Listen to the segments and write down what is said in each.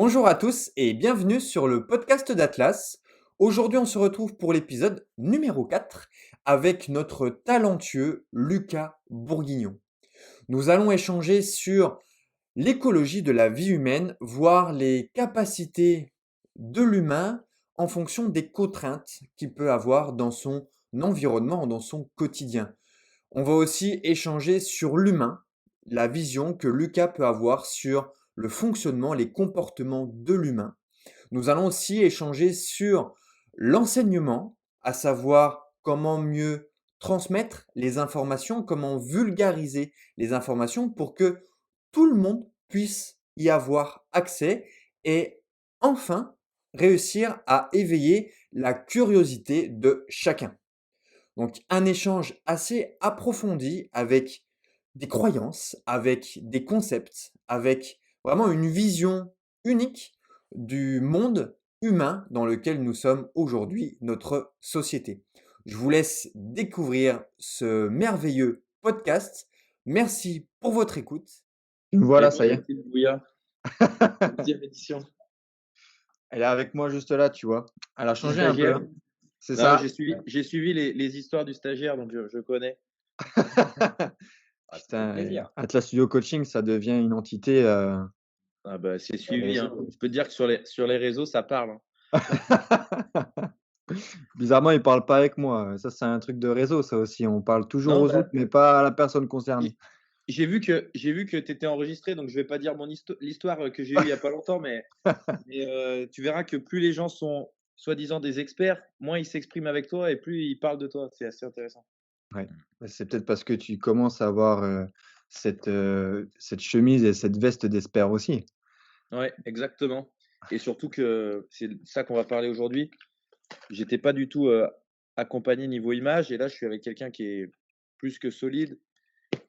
Bonjour à tous et bienvenue sur le podcast d'Atlas. Aujourd'hui, on se retrouve pour l'épisode numéro 4 avec notre talentueux Lucas Bourguignon. Nous allons échanger sur l'écologie de la vie humaine, voir les capacités de l'humain en fonction des contraintes qu'il peut avoir dans son environnement, dans son quotidien. On va aussi échanger sur l'humain, la vision que Lucas peut avoir sur le fonctionnement, les comportements de l'humain. Nous allons aussi échanger sur l'enseignement, à savoir comment mieux transmettre les informations, comment vulgariser les informations pour que tout le monde puisse y avoir accès et enfin réussir à éveiller la curiosité de chacun. Donc un échange assez approfondi avec des croyances, avec des concepts, avec vraiment une vision unique du monde humain dans lequel nous sommes aujourd'hui, notre société. Je vous laisse découvrir ce merveilleux podcast. Merci pour votre écoute. Et Voilà, bon, ça y est. Mathilde Bouillard, 11e édition. Elle est avec moi juste là, tu vois? Elle a Le changé un peu, stagiaire. hein. C'est Non, ça. j'ai suivi les histoires du stagiaire, donc je connais. Ah, ça fait Putain, plaisir. Atlas Studio Coaching, ça devient une entité, Ah bah, c'est sur les suivi, hein. réseaux. Je peux te dire que sur les réseaux, ça parle, hein. Bizarrement, ils parlent pas avec moi, ça, c'est un truc de réseau, ça aussi. On parle toujours Non, aux autres, bah, mais pas à la personne concernée. j'ai j'ai vu que tu étais enregistré, donc je vais pas dire l'histoire, que j'ai eue il y a pas longtemps, mais tu verras que plus les gens sont soi-disant des experts, moins ils s'expriment avec toi et plus ils parlent de toi. C'est assez intéressant. Ouais, bah, c'est peut-être parce que tu commences à avoir, cette chemise et cette veste d'espère aussi. Ouais, exactement, et surtout que c'est de ça qu'on va parler aujourd'hui. J'étais pas du tout, accompagné niveau image, et là, je suis avec quelqu'un qui est plus que solide,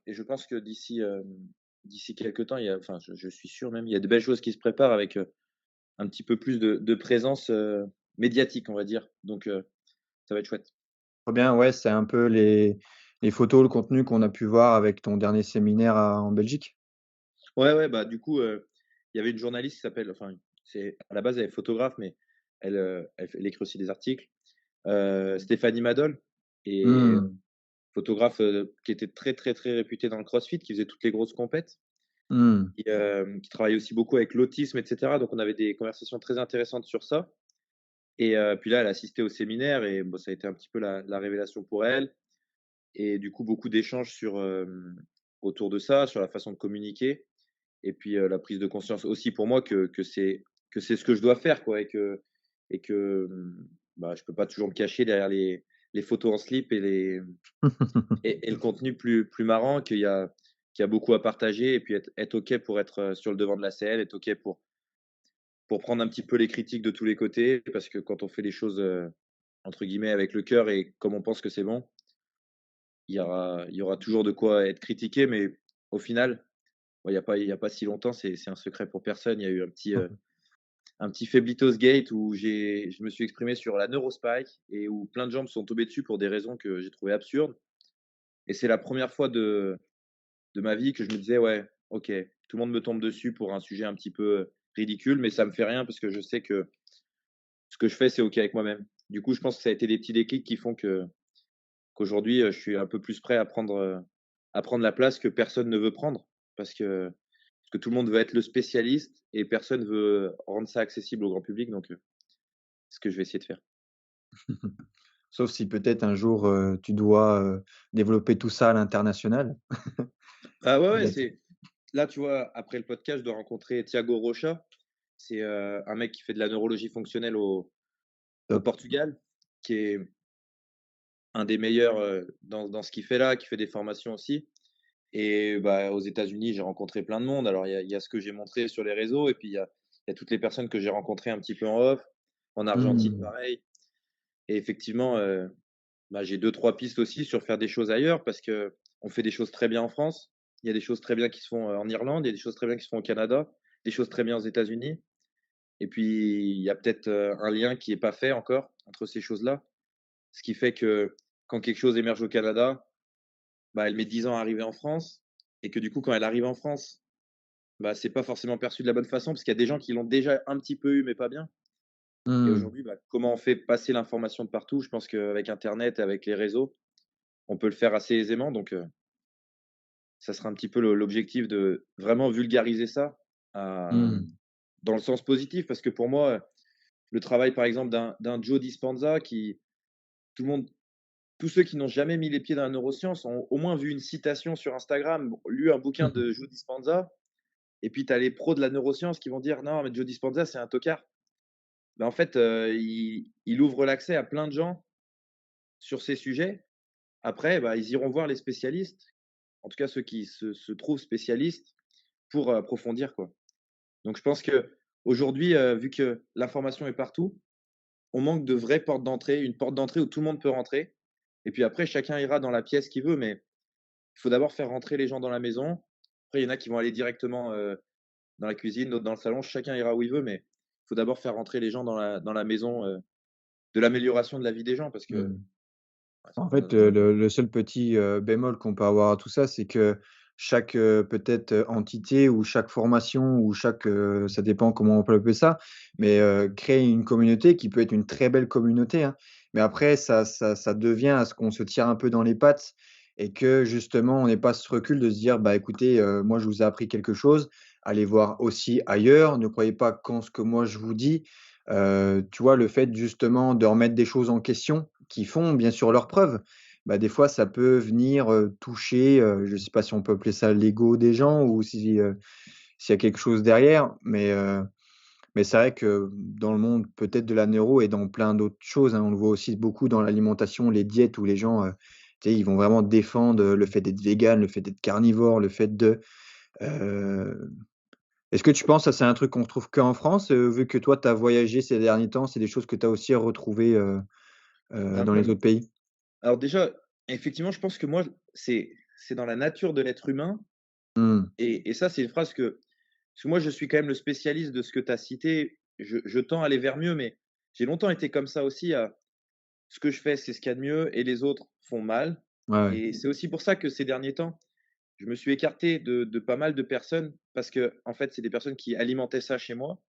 et je pense que d'ici quelques temps, enfin, je suis sûr même, il y a de belles choses qui se préparent avec, un petit peu plus de présence, médiatique, on va dire. Donc ça va être chouette. Trop bien, ouais, c'est un peu les photos, le contenu qu'on a pu voir avec ton dernier séminaire en Belgique? Ouais, ouais, bah, du coup, il y avait une journaliste qui s'appelle, enfin, c'est à la base, elle est photographe, mais elle écrit aussi des articles, Stéphanie Madol, et Mmh. photographe, qui était très, très, très réputée dans le CrossFit, qui faisait toutes les grosses compètes, Mmh. qui travaille aussi beaucoup avec l'autisme, et cetera. Donc on avait des conversations très intéressantes sur ça, et puis là, elle assistait au séminaire, et bon, ça a été un petit peu la révélation pour elle, et du coup, beaucoup d'échanges autour de ça, sur la façon de communiquer, et puis, la prise de conscience aussi pour moi que c'est ce que je dois faire, quoi, et que bah, je peux pas toujours me cacher derrière les photos en slip et le contenu plus marrant, qu'il y a beaucoup à partager, et puis être OK pour être, sur le devant de la scène, être OK pour prendre un petit peu les critiques de tous les côtés, parce que quand on fait les choses, entre guillemets «avec le cœur» et comme on pense que c'est bon, il y aura toujours de quoi être critiqué, mais au final, bah, il y a pas si longtemps, c'est un secret pour personne, il y a eu un petit Fablitos Gate où je me suis exprimé sur la Neurospike, et où plein de gens me sont tombés dessus pour des raisons que j'ai trouvées absurdes, et c'est la première fois de ma vie que je me disais: «Ouais, OK, tout le monde me tombe dessus pour un sujet un petit peu ridicule, mais ça me fait rien parce que je sais que ce que je fais, c'est OK avec moi-même». Du coup, je pense que ça a été des petits déclics qui font qu'aujourd'hui, je suis un peu plus prêt à prendre la place que personne ne veut prendre, parce que tout le monde veut être le spécialiste et personne veut rendre ça accessible au grand public, donc c'est ce que je vais essayer de faire. Sauf si peut-être un jour, tu dois, développer tout ça à l'international. Ah ouais, ouais, Là tu c'est là, tu vois, après le podcast, je dois rencontrer Thiago Rocha. C'est, un mec qui fait de la neurologie fonctionnelle au top. Portugal, qui est un des meilleurs, dans ce qu'il fait là, qui fait des formations aussi, et bah, aux États-Unis, j'ai rencontré plein de monde. Alors il y a ce que j'ai montré sur les réseaux, et puis il y a toutes les personnes que j'ai rencontrées un petit peu en off. En Argentine, Mmh. pareil, et effectivement, bah, j'ai deux trois pistes aussi sur faire des choses ailleurs, parce qu'on fait des choses très bien en France. Il y a des choses très bien qui se font, en Irlande, il y a des choses très bien qui se font au Canada, des choses très bien aux États-Unis, et puis il y a peut-être, un lien qui est pas fait encore entre ces choses-là. Ce qui fait que quand quelque chose émerge au Canada, bah, elle met 10 ans à arriver en France, et que du coup, quand elle arrive en France, bah, c'est pas forcément perçu de la bonne façon parce qu'il y a des gens qui l'ont déjà un petit peu eu, mais pas bien. Et Mmh. aujourd'hui, bah, comment on fait passer l'information de partout? Je pense qu'avec internet, avec les réseaux, on peut le faire assez aisément donc ça sera un petit peu l'objectif de vraiment vulgariser ça, Mmh. dans le sens positif parce que pour moi, le travail par exemple d'un Joe Dispenza qui tout le monde tous ceux qui n'ont jamais mis les pieds dans la neuroscience ont au moins vu une citation sur Instagram, lu un bouquin de Joe Dispenza et puis tu as les pros de la neuroscience qui vont dire: «Non, mais Joe Dispenza, c'est un tocard». Mais en fait, il ouvre l'accès à plein de gens sur ces sujets. Après, bah, ils iront voir les spécialistes, en tout cas ceux qui se trouvent spécialistes pour approfondir, quoi. Donc je pense qu'aujourd'hui, vu que l'information est partout, on manque de vraies portes d'entrée, une porte d'entrée où tout le monde peut rentrer et puis après chacun ira dans la pièce qu'il veut, mais il faut d'abord faire rentrer les gens dans la maison. Après, il y en a qui vont aller directement, dans la cuisine, d'autres dans le salon, chacun ira où il veut, mais il faut d'abord faire rentrer les gens dans la maison, de l'amélioration de la vie des gens parce que Mmh. ouais, En dans fait, dans le seul petit, bémol qu'on peut avoir à tout ça, c'est que chaque, peut-être, entité ou chaque formation ou chaque, ça dépend comment on peut appeler ça, mais créer une communauté qui peut être une très belle communauté, hein. Mais après ça devient à ce qu'on se tire un peu dans les pattes et que justement on n'ait pas ce recul de se dire: «Bah, écoutez, moi je vous ai appris quelque chose, allez voir aussi ailleurs, ne croyez pas qu'en ce que moi je vous dis». Tu vois, le fait justement de remettre des choses en question qui font bien sûr leurs preuves, bah, des fois ça peut venir, toucher, je ne sais pas si on peut appeler ça l'ego des gens ou si, s'il y a quelque chose derrière, mais c'est vrai que dans le monde peut-être de la neuro et dans plein d'autres choses, hein, on le voit aussi beaucoup dans l'alimentation, les diètes où les gens, tu sais, ils vont vraiment défendre, le fait d'être végan, le fait d'être carnivore, le fait de, heu est-ce que tu penses ça c'est un truc qu'on retrouve qu'en France, vu que toi tu as voyagé ces derniers temps, c'est des choses que tu as aussi retrouvées, un dans peu, les autres pays? alors déjà, effectivement, je pense que moi, c'est dans la nature de l'être humain Mmh. et ça, c'est une phrase que parce que moi, je suis quand même le spécialiste de ce que tu as cité. Je tends à aller vers mieux, mais j'ai longtemps été comme ça aussi à ce que je fais, c'est ce qu'il y a de mieux et les autres font mal Ouais, ouais. et c'est aussi pour ça que ces derniers temps, je me suis écarté de pas mal de personnes parce que en fait, c'est des personnes qui alimentaient ça chez moi.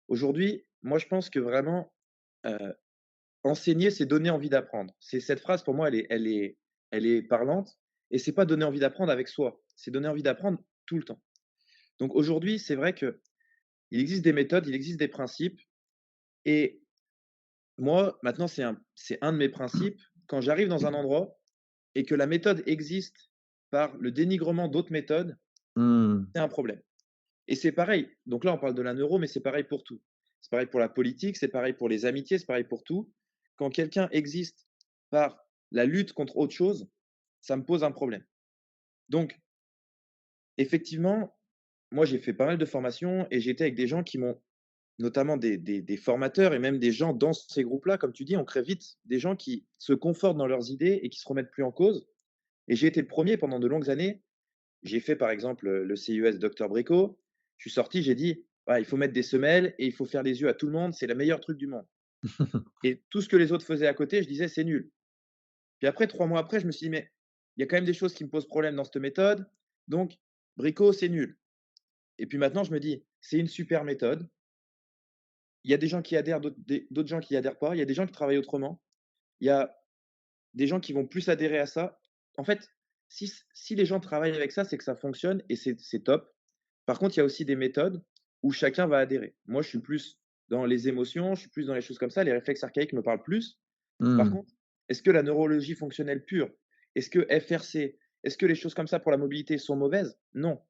Aujourd'hui, moi, je pense que vraiment, heu, enseigner, c'est donner envie d'apprendre. C'est cette phrase pour moi, elle est parlante et c'est pas donner envie d'apprendre avec soi, c'est donner envie d'apprendre tout le temps. Donc aujourd'hui, c'est vrai qu'il existe des méthodes, il existe des principes et moi, maintenant, c'est un de mes principes. Quand j'arrive dans un endroit et que la méthode existe par le dénigrement d'autres méthodes, Mmh. c'est un problème. Et c'est pareil, donc là, on parle de la neuro, mais c'est pareil pour tout. C'est pareil pour la politique, c'est pareil pour les amitiés, c'est pareil pour tout. Quand quelqu'un existe par la lutte contre autre chose, ça me pose un problème. Donc, effectivement, moi, j'ai fait pas mal de formations et j'étais avec des gens qui m'ont notamment des formateurs et même des gens dans ces groupes-là, comme tu dis, on crée vite des gens qui se confortent dans leurs idées et qui se remettent plus en cause. Et j'ai été le premier pendant de longues années. J'ai fait par exemple le CUS Docteur Brico. Je suis sorti, j'ai dit: «Ah, il faut mettre des semelles et il faut faire les yeux à tout le monde, c'est le meilleur truc du monde». Et tout ce que les autres faisaient à côté, je disais: «C'est nul». Puis après 3 mois après, je me suis dit: «Mais il y a quand même des choses qui me posent problème dans cette méthode, donc Brico, c'est nul». Et puis maintenant, je me dis: «C'est une super méthode». Il y a des gens qui adhèrent, d'autres gens qui y adhèrent pas. Il y a des gens qui travaillent autrement. Il y a des gens qui vont plus adhérer à ça. En fait, si les gens travaillent avec ça, c'est que ça fonctionne et c'est top. Par contre, il y a aussi des méthodes où chacun va adhérer. Moi, je suis plus dans les émotions, je suis plus dans les choses comme ça. Les réflexes archaïques me parlent plus. Par Mmh. contre, est-ce que la neurologie fonctionnelle pure, est-ce que FRC, est-ce que les choses comme ça pour la mobilité sont mauvaises? Non.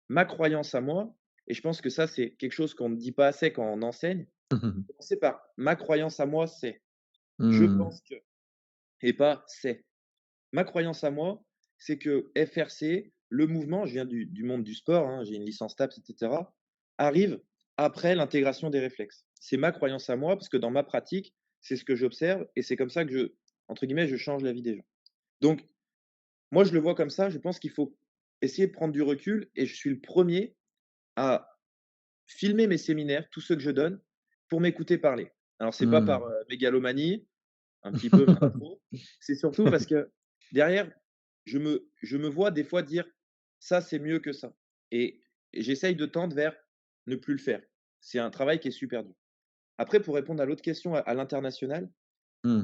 Ma croyance à moi, et je pense que ça, c'est quelque chose qu'on ne dit pas assez quand on enseigne, commencer par ma croyance à moi, c'est je Mmh. pense que et pas c'est. Ma croyance à moi, c'est que FRC, le mouvement, je viens du monde du sport, hein, j'ai une licence TAPS, et cetera, arrive après l'intégration des réflexes. C'est ma croyance à moi parce que dans ma pratique, c'est ce que j'observe et c'est comme ça que entre guillemets, «je change la vie des gens». Donc moi, je le vois comme ça, je pense qu'il faut essayer de prendre du recul et je suis le premier à filmer mes séminaires, tous ceux que je donne, pour m'écouter parler. Alors c'est pas Mmh. par, mégalomanie, un petit peu, mais pas trop. C'est surtout parce que derrière, je me vois des fois dire: «Ça, c'est mieux que ça» et et j'essaye de tendre vers ne plus le faire. C'est un travail qui est super dur. Après, pour répondre à l'autre question, à l'international, Mmh.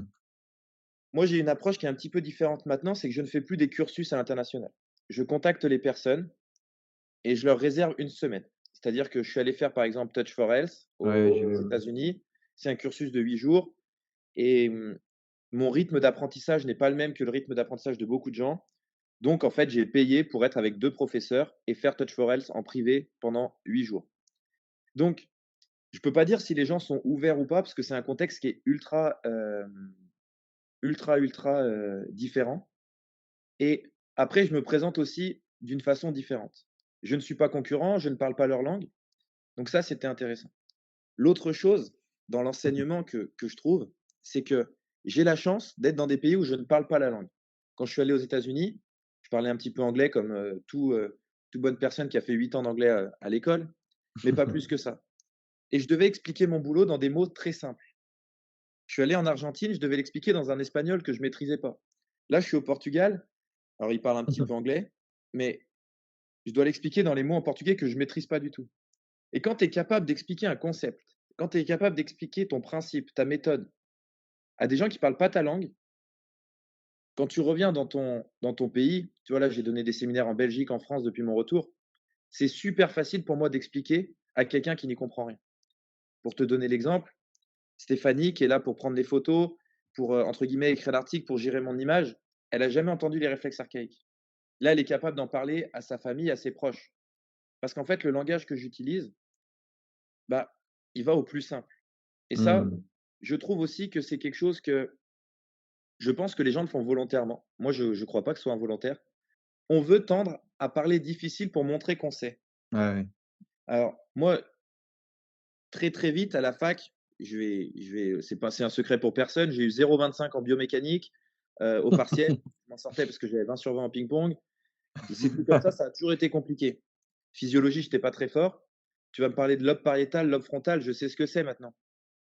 moi, j'ai une approche qui est un petit peu différente maintenant, c'est que je ne fais plus des cursus à l'international. Je contacte les personnes et je leur réserve une semaine. C'est-à-dire que je suis allé faire, par exemple, Touch for Health Ouais, j'ai aux vu, ouais. États-Unis. C'est un cursus de 8 jours et mon rythme d'apprentissage n'est pas le même que le rythme d'apprentissage de beaucoup de gens. Donc, en fait, j'ai payé pour être avec 2 professeurs et faire Touch for Health en privé pendant 8 jours. Donc, je peux pas dire si les gens sont ouverts ou pas parce que c'est un contexte qui est ultra différent. Et après, je me présente aussi d'une façon différente. Je ne suis pas concurrent, je ne parle pas leur langue, donc ça, c'était intéressant. L'autre chose dans l'enseignement que je trouve, c'est que j'ai la chance d'être dans des pays où je ne parle pas la langue. Quand je suis allé aux États-Unis, je parlais un petit peu anglais comme, toute bonne personne qui a fait 8 ans d'anglais, à l'école, mais pas plus que ça. Et je devais expliquer mon boulot dans des mots très simples. Je suis allé en Argentine, je devais l'expliquer dans un espagnol que je maîtrisais pas. Là, je suis au Portugal, alors ils parlent un petit peu anglais, mais je dois l'expliquer dans les mots en portugais que je maîtrise pas du tout. Et quand tu es capable d'expliquer un concept, quand tu es capable d'expliquer ton principe, ta méthode à des gens qui parlent pas ta langue, quand tu reviens dans ton pays, tu vois, là, j'ai donné des séminaires en Belgique, en France depuis mon retour, c'est super facile pour moi d'expliquer à quelqu'un qui n'y comprend rien. Pour te donner l'exemple, Stéphanie, qui est là pour prendre les photos, pour, entre guillemets, «écrire l'article», pour gérer mon image, elle a jamais entendu les réflexes archaïques. Là, elle est capable d'en parler à sa famille, à ses proches. Parce qu'en fait, le langage que j'utilise, bah, il va au plus simple. Et ça, Mmh. je trouve aussi que c'est quelque chose que je pense que les gens le font volontairement. Moi, je ne crois pas que ce soit involontaire. On veut tendre à parler difficile pour montrer qu'on sait. Ouais, ouais. Alors, moi, très, très vite à la fac, c'est un secret pour personne, j'ai eu 0,25 en biomécanique, au partiel. Je m'en sortais parce que j'avais 20 sur 20 en ping-pong. Ces trucs comme ça a toujours été compliqué. Physiologie, j'étais pas très fort. Tu vas me parler de lobe pariétal, lobe frontal, je sais ce que c'est maintenant.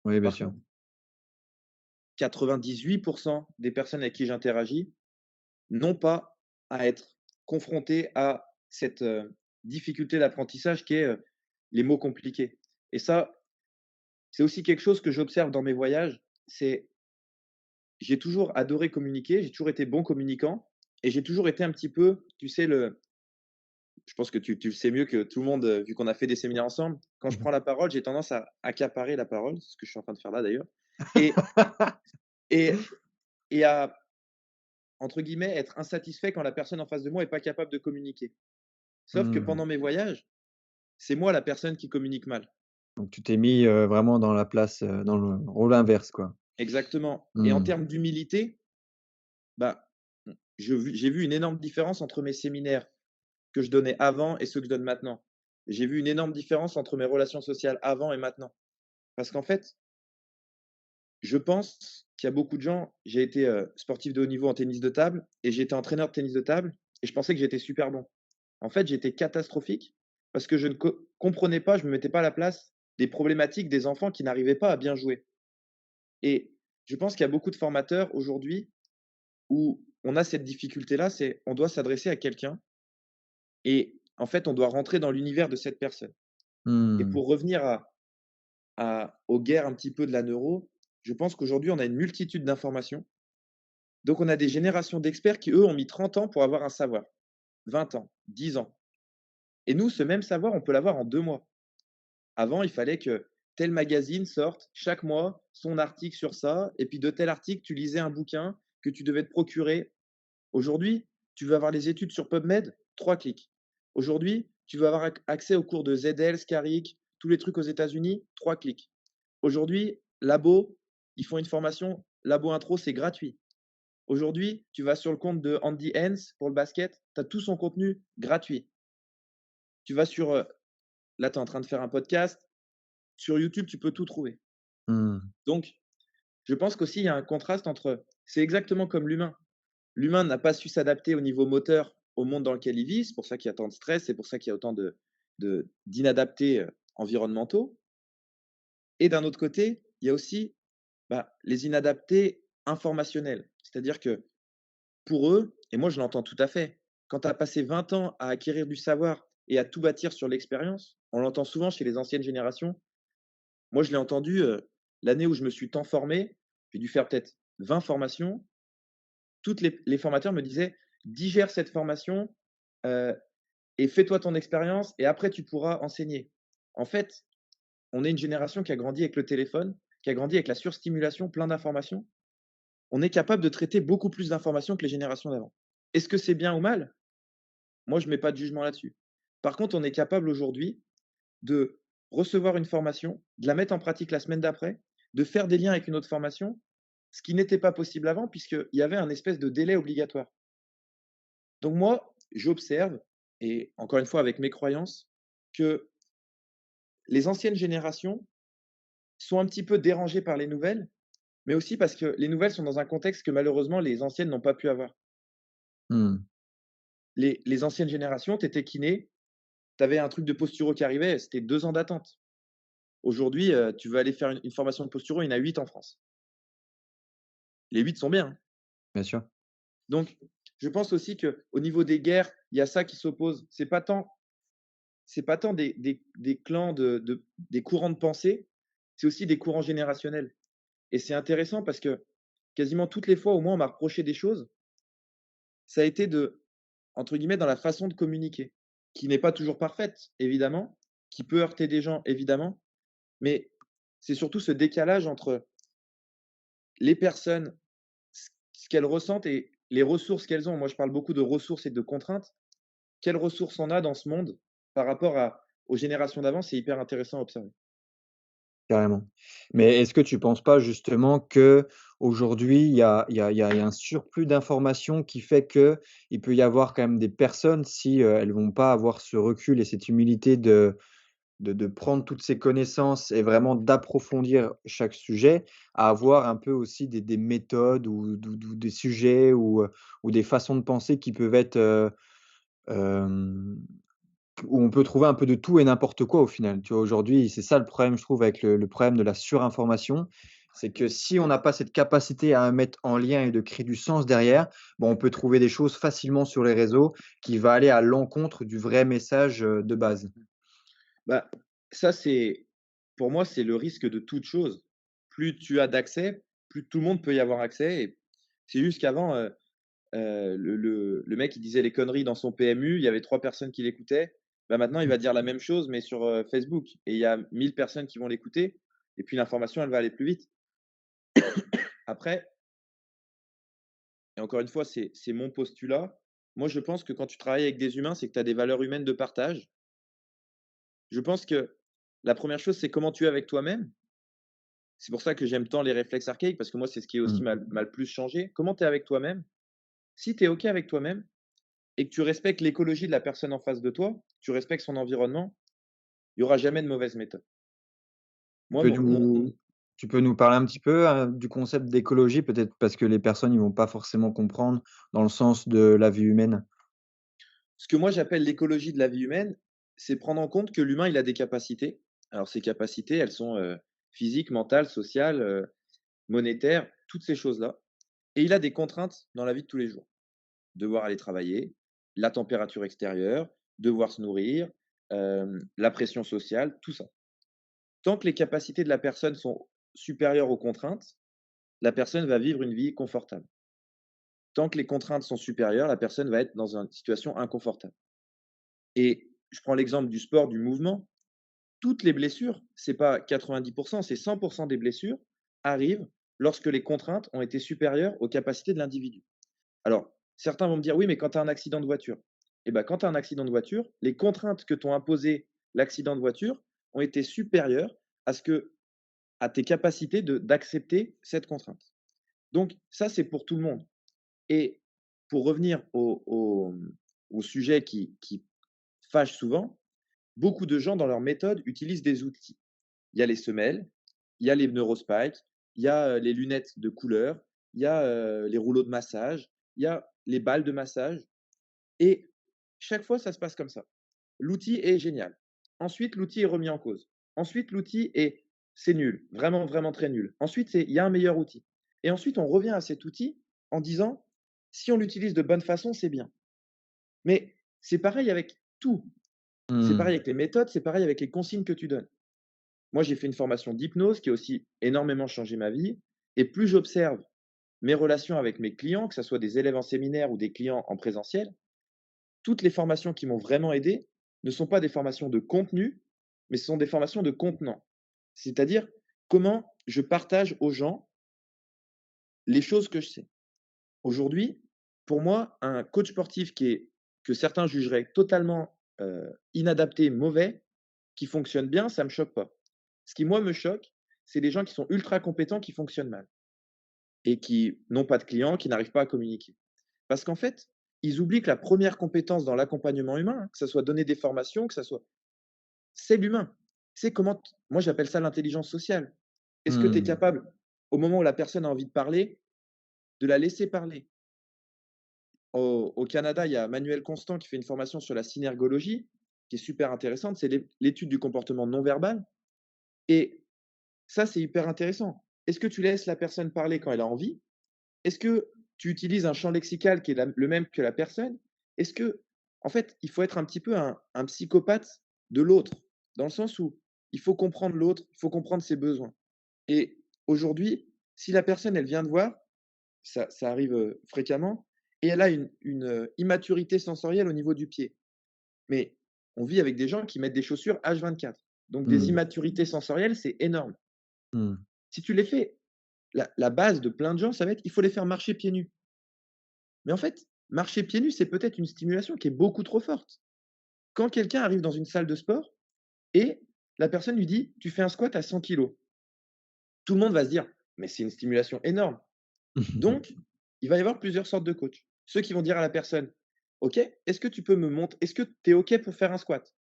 Oui, bien Par sûr. contre, 98 des personnes avec qui j'interagis n'ont pas à être confrontées à cette, difficulté d'apprentissage qui est, les mots compliqués. Et ça, c'est aussi quelque chose que j'observe dans mes voyages, c'est j'ai toujours adoré communiquer, j'ai toujours été bon communicant et j'ai toujours été un petit peu, tu sais, je pense que tu le sais mieux que tout le monde, vu qu'on a fait des séminaires ensemble. Quand je prends la parole, j'ai tendance à accaparer la parole, c'est ce que je suis en train de faire là d'ailleurs et et et à, entre guillemets, «être insatisfait» quand la personne en face de moi est pas capable de communiquer. Sauf que Mmh. pendant mes voyages, c'est moi la personne qui communique mal. Donc tu t'es mis, vraiment dans la place, dans le rôle inverse, quoi. Exactement, et en Mmh. termes d'humilité, bah, j'ai vu une énorme différence entre mes séminaires que je donnais avant et ceux que je donne maintenant. J'ai vu une énorme différence entre mes relations sociales avant et maintenant. Parce qu'en fait, je pense qu'il y a beaucoup de gens, j'ai été, sportif de haut niveau en tennis de table et j'ai été entraîneur de tennis de table et je pensais que j'étais super bon. En fait, j'étais catastrophique parce que je ne comprenais pas, je me mettais pas à la place des problématiques des enfants qui n'arrivaient pas à bien jouer. Et je pense qu'il y a beaucoup de formateurs aujourd'hui où on a cette difficulté-là, c'est on doit s'adresser à quelqu'un et en fait, on doit rentrer dans l'univers de cette personne. Et Mmh. pour revenir aux guerres un petit peu de la neuro, je pense qu'aujourd'hui, on a une multitude d'informations. Donc, on a des générations d'experts qui, eux, ont mis 30 ans pour avoir un savoir, 20 ans, 10 ans. Et nous, ce même savoir, on peut l'avoir en 2 mois. Avant, il fallait que tel magazine sorte chaque mois son article sur ça, et puis de tel article, tu lisais un bouquin que tu devais te procurer. Aujourd'hui, tu veux avoir les études sur PubMed, 3 clics. Aujourd'hui, tu veux avoir accès aux cours de ZL, Scarik, tous les trucs aux États-Unis, 3 clics. Aujourd'hui, Labo, ils font une formation, Labo Intro, c'est gratuit. Aujourd'hui, tu vas sur le compte de Andy Hens pour le basket, tu as tout son contenu gratuit. Tu vas sur, là, tu es en train de faire un podcast, sur YouTube, tu peux tout trouver. Mmh. Donc, je pense qu'aussi, il y a un contraste entre c'est exactement comme l'humain. L'humain n'a pas su s'adapter au niveau moteur au monde dans lequel il vit, c'est pour ça qu'il y a tant de stress, c'est pour ça qu'il y a autant d'inadaptés, environnementaux, et d'un autre côté, il y a aussi, bah, les inadaptés informationnels. C'est-à-dire que pour eux, et moi je l'entends tout à fait, quand tu as passé 20 ans à acquérir du savoir et à tout bâtir sur l'expérience. On l'entend souvent chez les anciennes générations. Moi, je l'ai entendu, l'année où je me suis tant formé, j'ai dû faire peut-être 20 formations. Toutes les formateurs me disaient: «Digère cette formation, heu, et fais-toi ton expérience et après tu pourras enseigner». En fait, on est une génération qui a grandi avec le téléphone, qui a grandi avec la surstimulation, plein d'informations. On est capable de traiter beaucoup plus d'informations que les générations d'avant. Est-ce que c'est bien ou mal? Moi, je mets pas de jugement là-dessus. Par contre, on est capable aujourd'hui de recevoir une formation, de la mettre en pratique la semaine d'après, de faire des liens avec une autre formation, ce qui n'était pas possible avant puisqu'il y avait un espèce de délai obligatoire. Donc moi, j'observe et encore une fois avec mes croyances, que les anciennes générations sont un petit peu dérangées par les nouvelles, mais aussi parce que les nouvelles sont dans un contexte que malheureusement les anciennes n'ont pas pu avoir. Mmh. Les anciennes générations, tu étais kiné, tu avais un truc de posturo qui arrivait, c'était 2 ans d'attente. Aujourd'hui, tu veux aller faire une formation de posturo, il y en a 8 en France. Les 8 sont bien, hein. Bien sûr. Donc je pense aussi qu'au niveau des guerres, il y a ça qui s'oppose. C'est pas tant des clans des courants de pensée, c'est aussi des courants générationnels et c'est intéressant parce que quasiment toutes les fois où moi on m'a reproché des choses, ça a été de entre guillemets, «dans la façon de communiquer», qui n'est pas toujours parfaite, évidemment, qui peut heurter des gens, évidemment, mais c'est surtout ce décalage entre les personnes, ce qu'elles ressentent et les ressources qu'elles ont. Moi, je parle beaucoup de ressources et de contraintes. Quelles ressources on a dans ce monde par rapport aux générations d'avant? C'est hyper intéressant à observer. Carrément. Mais est-ce que tu penses pas justement qu'aujourd'hui, il y a un surplus d'informations qui fait qu'il peut y avoir quand même des personnes, si, elles vont pas avoir ce recul et cette humilité de prendre toutes ces connaissances et vraiment d'approfondir chaque sujet, à avoir un peu aussi des méthodes ou des sujets ou des façons de penser qui peuvent être, hem où on peut trouver un peu de tout et n'importe quoi au final, tu vois? Aujourd'hui, c'est ça le problème, je trouve, avec le problème de la surinformation. C'est que si on n'a pas cette capacité à mettre en lien et de créer du sens derrière, bon, on peut trouver des choses facilement sur les réseaux qui va aller à l'encontre du vrai message, de base. Bah, ça, c'est pour moi, c'est le risque de toute chose. Plus tu as d'accès, plus tout le monde peut y avoir accès et c'est juste qu'avant, le mec, il disait les conneries dans son PMU, il y avait 3 personnes qui l'écoutaient. Bah, maintenant, il Mmh. va dire la même chose, mais sur, Facebook et il y a 1000 personnes qui vont l'écouter et puis l'information, elle va aller plus vite. Après et encore une fois, c'est mon postulat. Moi, je pense que quand tu travailles avec des humains, c'est que tu as des valeurs humaines de partage. Je pense que la première chose, c'est comment tu es avec toi-même. C'est pour ça que j'aime tant les réflexes archaïques parce que moi, c'est ce qui aussi Mmh. m'a le plus changé. Comment tu es avec toi-même? Si tu es OK avec toi-même et que tu respectes l'écologie de la personne en face de toi, tu respectes son environnement, il y aura jamais de mauvaise méthode. Tu Moi, peux nous tu peux nous parler un petit peu, du concept d'écologie? Peut-être parce que les personnes, ils vont pas forcément comprendre dans le sens de la vie humaine. ce que moi j'appelle l'écologie de la vie humaine, c'est prendre en compte que l'humain, il a des capacités. Alors ces capacités, elles sont, physiques, mentales, sociales, monétaires, toutes ces choses-là et il a des contraintes dans la vie de tous les jours. Devoir aller travailler, la température extérieure, devoir se nourrir, la pression sociale, tout ça. Tant que les capacités de la personne sont supérieures aux contraintes, la personne va vivre une vie confortable. Tant que les contraintes sont supérieures, la personne va être dans une situation inconfortable. Et je prends l'exemple du sport, du mouvement. Toutes les blessures, c'est pas 90%, c'est 100% des blessures arrivent lorsque les contraintes ont été supérieures aux capacités de l'individu. Alors, certains vont me dire: «Oui, mais quand tu as un accident de voiture», eh ben, quand tu as un accident de voiture, les contraintes que t'ont imposé l'accident de voiture ont été supérieures à ce que à tes capacités d'accepter cette contrainte. Donc ça, c'est pour tout le monde et pour revenir au sujet qui fâche souvent, beaucoup de gens dans leur méthode utilisent des outils. Il y a les semelles, il y a les neurospikes, il y a, les lunettes de couleur, il y a, les rouleaux de massage, il y a les balles de massage et chaque fois, ça se passe comme ça. L'outil est génial. Ensuite, l'outil est remis en cause. Ensuite, l'outil est c'est nul, vraiment, vraiment très nul. Ensuite, c'est il y a un meilleur outil et ensuite on revient à cet outil en disant: «Si on l'utilise de bonne façon, c'est bien». Mais c'est pareil avec tout. C'est Mmh. pareil avec les méthodes, c'est pareil avec les consignes que tu donnes. Moi, j'ai fait une formation d'hypnose qui a aussi énormément changé ma vie et plus j'observe mes relations avec mes clients, que ça soit des élèves en séminaire ou des clients en présentiel, toutes les formations qui m'ont vraiment aidé ne sont pas des formations de contenu, mais ce sont des formations de contenant. C'est-à-dire comment je partage aux gens les choses que je sais. Aujourd'hui, pour moi, un coach sportif que certains jugeraient totalement inadapté, mauvais, qui fonctionne bien, ça me choque pas. Ce qui, moi, me choque, c'est les gens qui sont ultra compétents, qui fonctionnent mal et qui n'ont pas de clients, qui n'arrivent pas à communiquer. Parce qu'en fait, ils oublient que la première compétence dans l'accompagnement humain, que ça soit donner des formations, que ça soit c'est l'humain. C'est comment moi j'appelle ça l'intelligence sociale. Est-ce que tu es Mmh. capable, au moment où la personne a envie de parler, de la laisser parler? Au Canada, il y a Manuel Constant qui fait une formation sur la synergologie, qui est super intéressante. C'est l'étude du comportement non verbal et ça, c'est hyper intéressant. Est-ce que tu laisses la personne parler quand elle a envie? Est-ce que tu utilises un champ lexical qui est le même que la personne? Est-ce que, en fait, il faut être un petit peu un psychopathe de l'autre, dans le sens où il faut comprendre l'autre, il faut comprendre ses besoins. Et aujourd'hui, si la personne, elle vient te voir, ça arrive fréquemment, et elle a une immaturité sensorielle au niveau du pied. Mais on vit avec des gens qui mettent des chaussures H24. Donc des Mmh. immaturités sensorielles, c'est énorme. Mmh. Si tu les fais, la base de plein de gens, ça va être il faut les faire marcher pieds nus. Mais en fait, marcher pieds nus, c'est peut-être une stimulation qui est beaucoup trop forte. Quand quelqu'un arrive dans une salle de sport et la personne lui dit: «Tu fais un squat à 100 kilos», tout le monde va se dire: «Mais c'est une stimulation énorme». Donc, il va y avoir plusieurs sortes de coachs. Ceux qui vont dire à la personne: «OK, est-ce que tu peux me montrer est-ce que tu es OK pour faire un squat?»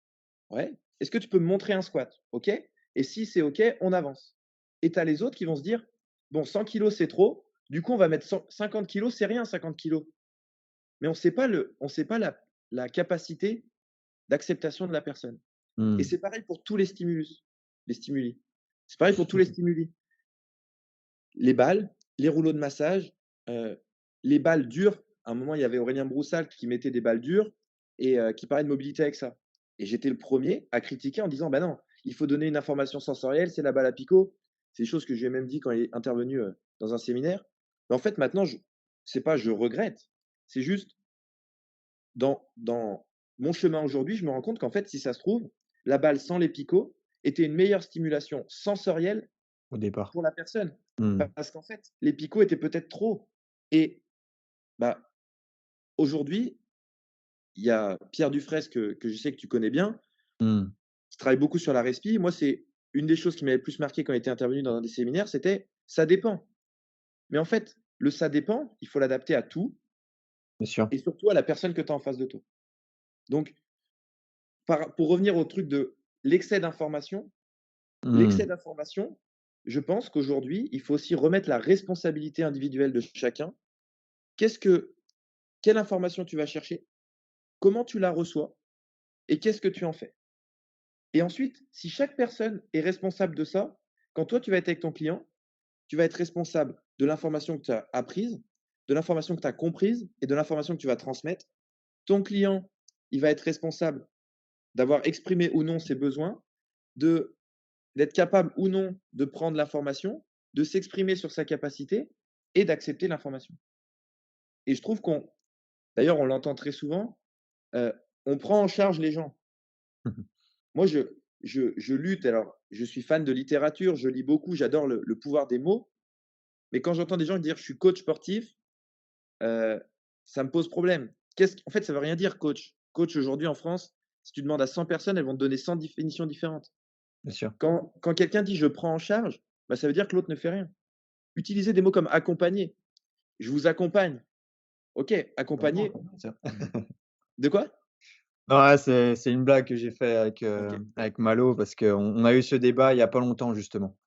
«Ouais». «Est-ce que tu peux me montrer un squat?» «OK». Et si c'est OK, on avance. Et tu as les autres qui vont se dire: «Bon, 100 kilos, c'est trop, du coup, on va mettre 50 kilos, c'est rien 50 kilos». Mais on sait pas la capacité d'acceptation de la personne. Et Mmh. c'est pareil pour tous les stimuli. C'est pareil pour tous les stimuli. Les balles, les rouleaux de massage, heu, les balles dures. À un moment, il y avait Aurélien Broussal qui mettait des balles dures et qui parlait de mobilité avec ça. Et j'étais le premier à critiquer en disant: «Bah non, il faut donner une information sensorielle, c'est la balle à picot». C'est des choses que je lui ai même dit quand il est intervenu, dans un séminaire. Mais en fait, maintenant, c'est pas je regrette, c'est juste dans mon chemin aujourd'hui, je me rends compte qu'en fait, si ça se trouve, la balle sans les picots était une meilleure stimulation sensorielle Au départ. pour la personne. Mmh. Parce qu'en fait, les picots étaient peut-être trop. Et bah, aujourd'hui, il y a Pierre Dufresne que je sais que tu connais bien, Mmh. qui travaille beaucoup sur la respi. Moi, c'est une des choses qui m'avait le plus marqué quand il était intervenu dans un des séminaires, c'était: «Ça dépend». Mais en fait, le «ça dépend», il faut l'adapter à tout Bien sûr. et surtout à la personne que tu as en face de toi. Donc pour revenir au truc de l'excès d'information, Mmh. l'excès d'information, je pense qu'aujourd'hui, il faut aussi remettre la responsabilité individuelle de chacun. Qu'est-ce que quelle information tu vas chercher? Comment tu la reçois? Et qu'est-ce que tu en fais? Et ensuite, si chaque personne est responsable de ça, quand toi tu vas être avec ton client, tu vas être responsable de l'information que tu as apprise, de l'information que tu as comprise et de l'information que tu vas transmettre. Ton client, il va être responsable d'avoir exprimé ou non ses besoins, de d'être capable ou non de prendre l'information, de s'exprimer sur sa capacité et d'accepter l'information. Et je trouve qu'on d'ailleurs, on l'entend très souvent, heu, on prend en charge les gens. Moi, je lutte, alors je suis fan de littérature, je lis beaucoup, j'adore le pouvoir des mots, mais quand j'entends des gens dire: «Je suis coach sportif», heu, ça me pose problème. Qu'est-ce En fait, ça veut rien dire coach. Coach aujourd'hui en France, si tu demandes à 100 personnes, elles vont te donner 100 définitions différentes. Bien sûr. Quand quelqu'un dit: «Je prends en charge», bah, ça veut dire que l'autre ne fait rien. Utilisez des mots comme accompagner. Je vous accompagne. OK, Vraiment, accompagner comment dire? de quoi? Ouais, c'est une blague que j'ai fait OK. avec Malo parce qu'on a eu ce débat il y a pas longtemps justement.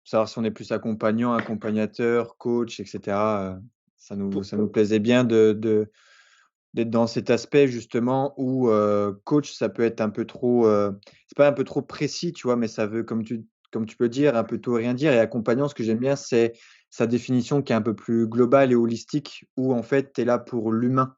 Savoir si on est plus accompagnant, accompagnateur, coach et cetera, Pour ça nous plaisait bien d'être dans cet aspect justement où, coach ça peut être un peu trop, c'est pas un peu trop précis, tu vois? Mais ça veut comme tu peux dire, un peu tout et rien dire et accompagnant, ce que j'aime bien, c'est sa définition qui est un peu plus globale et holistique où en fait, tu es là pour l'humain.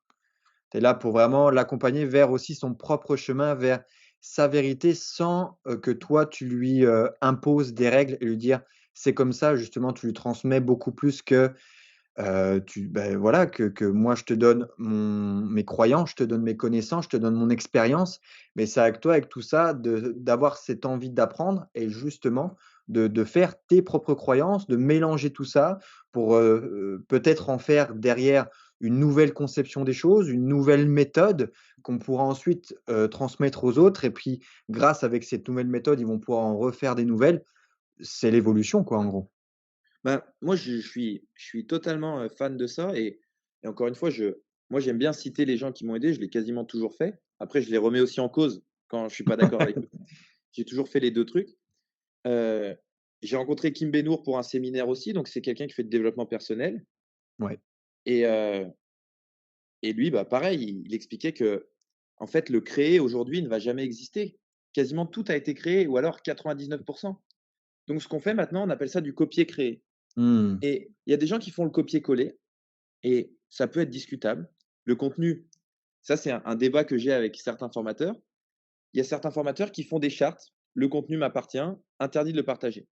Tu es là pour vraiment l'accompagner vers aussi son propre chemin, vers sa vérité sans, que toi tu lui, imposes des règles et lui dire: «C'est comme ça». Justement, tu lui transmets beaucoup plus que, voilà, que moi je te donne mes croyances, je te donne mes connaissances, je te donne mon expérience, mais c'est avec toi, avec tout ça, d'avoir cette envie d'apprendre et justement de faire tes propres croyances, de mélanger tout ça pour, peut-être en faire derrière une nouvelle conception des choses, une nouvelle méthode qu'on pourra ensuite, transmettre aux autres et puis grâce avec cette nouvelle méthode, ils vont pouvoir en refaire des nouvelles. C'est l'évolution quoi, en gros. Ben, moi, je suis totalement, fan de ça et encore une fois, moi, j'aime bien citer les gens qui m'ont aidé, je l'ai quasiment toujours fait. Après, je les remets aussi en cause quand je suis pas d'accord avec eux. J'ai toujours fait les 2 trucs. Heu, j'ai rencontré Kim Benour pour un séminaire aussi, donc c'est quelqu'un qui fait du développement personnel Ouais. et heu et lui, bah, pareil, il expliquait que en fait, le créer aujourd'hui ne va jamais exister. Quasiment tout a été créé ou alors 99. Donc ce qu'on fait maintenant, on appelle ça du copier-créer Mmh. et il y a des gens qui font le copier-coller et ça peut être discutable. Le contenu, ça, c'est un débat que j'ai avec certains formateurs. Il y a certains formateurs qui font des chartes: «Le contenu m'appartient, interdit de le partager».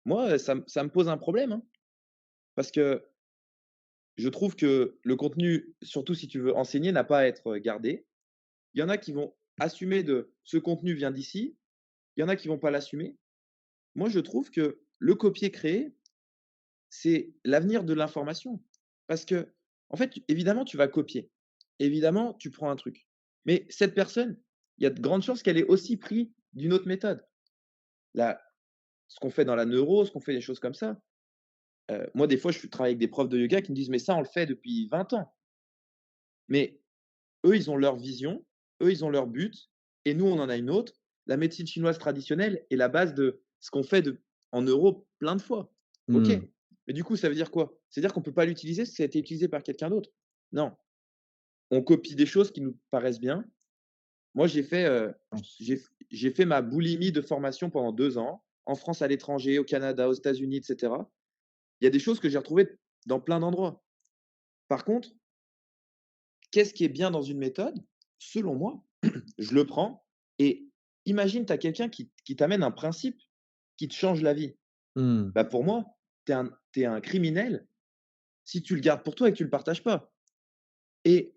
Moi, ça me pose un problème, hein, parce que je trouve que le contenu, surtout si tu veux enseigner, n'a pas à être gardé. Il y en a qui vont assumer de ce contenu vient d'ici, il y en a qui vont pas l'assumer. Moi, je trouve que le copier-créer, c'est l'avenir de l'information. Parce que, en fait, évidemment, tu vas copier. Évidemment, tu prends un truc. Mais cette personne, il y a de grandes chances qu'elle ait aussi pris d'une autre méthode. Là, ce qu'on fait dans la neuro, ce qu'on fait des choses comme ça. Moi, des fois, je travaille avec des profs de yoga qui me disent: «Mais ça, on le fait depuis 20 ans». Mais eux, ils ont leur vision, eux, ils ont leur but et nous, on en a une autre. La médecine chinoise traditionnelle est la base de ce qu'on fait en euros plein de fois. OK, Mmh. mais du coup, ça veut dire quoi? C'est-à-dire qu'on ne peut pas l'utiliser si ça a été utilisé par quelqu'un d'autre? Non, on copie des choses qui nous paraissent bien. Moi, j'ai fait ma boulimie de formation pendant 2 ans, en France, à l'étranger, au Canada, aux États-Unis et cetera. Il y a des choses que j'ai retrouvées dans plein d'endroits. Par contre, qu'est-ce qui est bien dans une méthode? Selon moi, je le prends et imagine, tu as quelqu'un qui t'amène un principe qui te change la vie. Mmh. Bah, pour moi, tu es un criminel si tu le gardes pour toi et que tu le partages pas. Et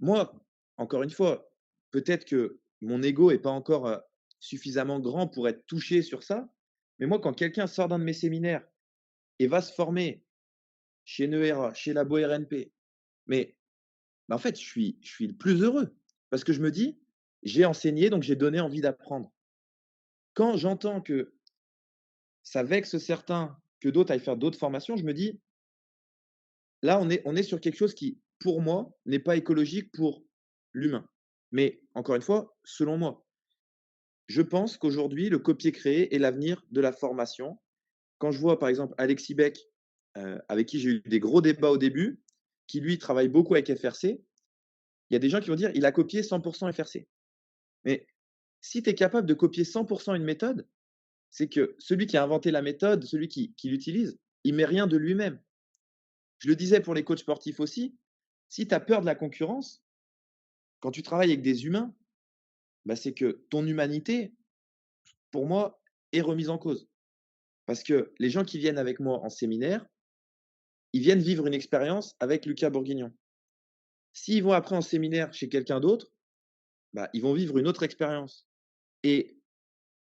moi, encore une fois, peut-être que mon ego est pas encore, suffisamment grand pour être touché sur ça, mais moi, quand quelqu'un sort d'un de mes séminaires et va se former chez Neuera, chez Labo RNP, mais en fait, je suis le plus heureux parce que je me dis: «J'ai enseigné, donc j'ai donné envie d'apprendre». Quand j'entends que ça vexe certains, que d'autres aillent faire d'autres formations, je me dis: «Là, on est sur quelque chose qui, pour moi, n'est pas écologique pour l'humain». Mais encore une fois, selon moi, je pense qu'aujourd'hui, le copier-créer est l'avenir de la formation. Quand je vois, par exemple, Alexis Beck, avec qui j'ai eu des gros débats au début, qui lui travaille beaucoup avec FRC, il y a des gens qui vont dire: «Il a copié 100 FRC». Mais si tu es capable de copier 100 une méthode, c'est que celui qui a inventé la méthode, celui qui l'utilise, il met rien de lui-même. Je le disais pour les coachs sportifs aussi, si tu as peur de la concurrence, quand tu travailles avec des humains, bah, c'est que ton humanité, pour moi, est remise en cause. Parce que les gens qui viennent avec moi en séminaire, ils viennent vivre une expérience avec Lucas Bourguignon. S'ils vont après en séminaire chez quelqu'un d'autre, bah, ils vont vivre une autre expérience. Et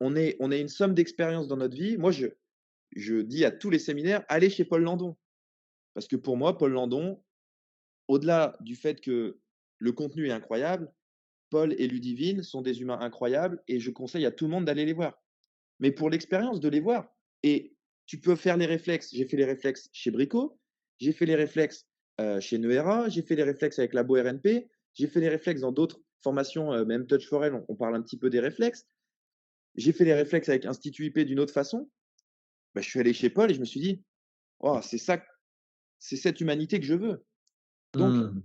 on est une somme d'expériences dans notre vie. Moi, je dis à tous les séminaires: «Allez chez Paul Landon». Parce que pour moi, Paul Landon, au-delà du fait que le contenu est incroyable, Paul et Ludivine sont des humains incroyables et je conseille à tout le monde d'aller les voir. Mais pour l'expérience de les voir et tu peux faire les réflexes. J'ai fait les réflexes chez Brico, j'ai fait les réflexes, chez Neuera, j'ai fait les réflexes avec Labo RNP, j'ai fait les réflexes dans d'autres formations, même Touch4L, on parle un petit peu des réflexes. J'ai fait les réflexes avec Institut IP d'une autre façon. Bah, je suis allé chez Paul et je me suis dit: «Oh, c'est ça, c'est cette humanité que je veux». Donc Mmh.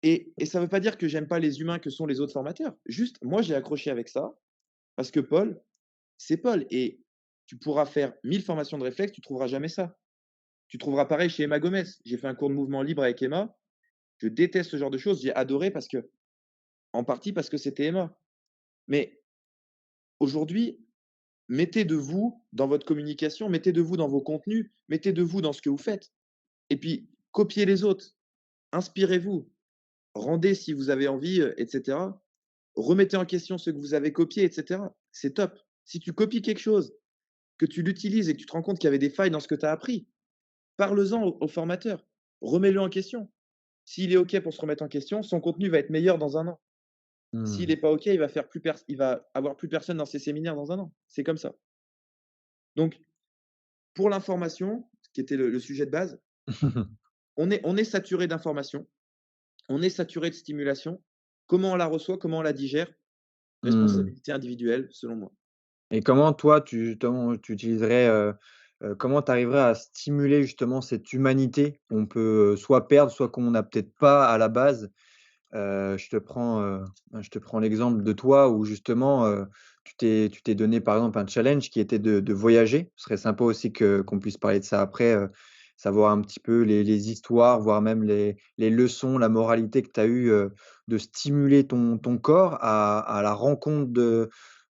et ça ne veut pas dire que j'aime pas les humains que sont les autres formateurs. Juste, moi, j'ai accroché avec ça parce que Paul, c'est Paul et tu pourras faire 1000 formations de réflexes, tu trouveras jamais ça. Tu trouveras pareil chez Emma Gomez. J'ai fait un cours de mouvement libre avec Emma. Je déteste ce genre de choses. J'ai adoré en partie parce que c'était Emma. Mais aujourd'hui, mettez de vous dans votre communication, mettez de vous dans vos contenus, mettez de vous dans ce que vous faites. Et puis, copiez les autres, inspirez-vous, rendez si vous avez envie, etc. Remettez en question ce que vous avez copié, etc. C'est top. Si tu copies quelque chose, que tu l'utilises et que tu te rends compte qu'il y avait des failles dans ce que tu as appris, parle-en au formateur. Remets-le en question. S'il est OK pour se remettre en question, son contenu va être meilleur dans un an. S'il Mmh. n'est pas OK, il va avoir plus personne dans ses séminaires dans un an. C'est comme ça. Donc, pour l'information, ce qui était le sujet de base, on est saturé d'informations, on est saturé de stimulation. Comment on la reçoit, comment on la digère? Mmh. Responsabilité individuelle, selon moi. Et comment toi, tu utiliserais, comment tu arriverais à stimuler justement cette humanité qu'on peut, soit perdre, soit qu'on n'a peut-être pas à la base? Je te prends l'exemple de toi où justement, tu t'es donné par exemple un challenge qui était de voyager. Ce serait sympa aussi qu'on puisse parler de ça après, savoir un petit peu les histoires, voire même les leçons, la moralité que tu as eu, de stimuler ton corps à la rencontre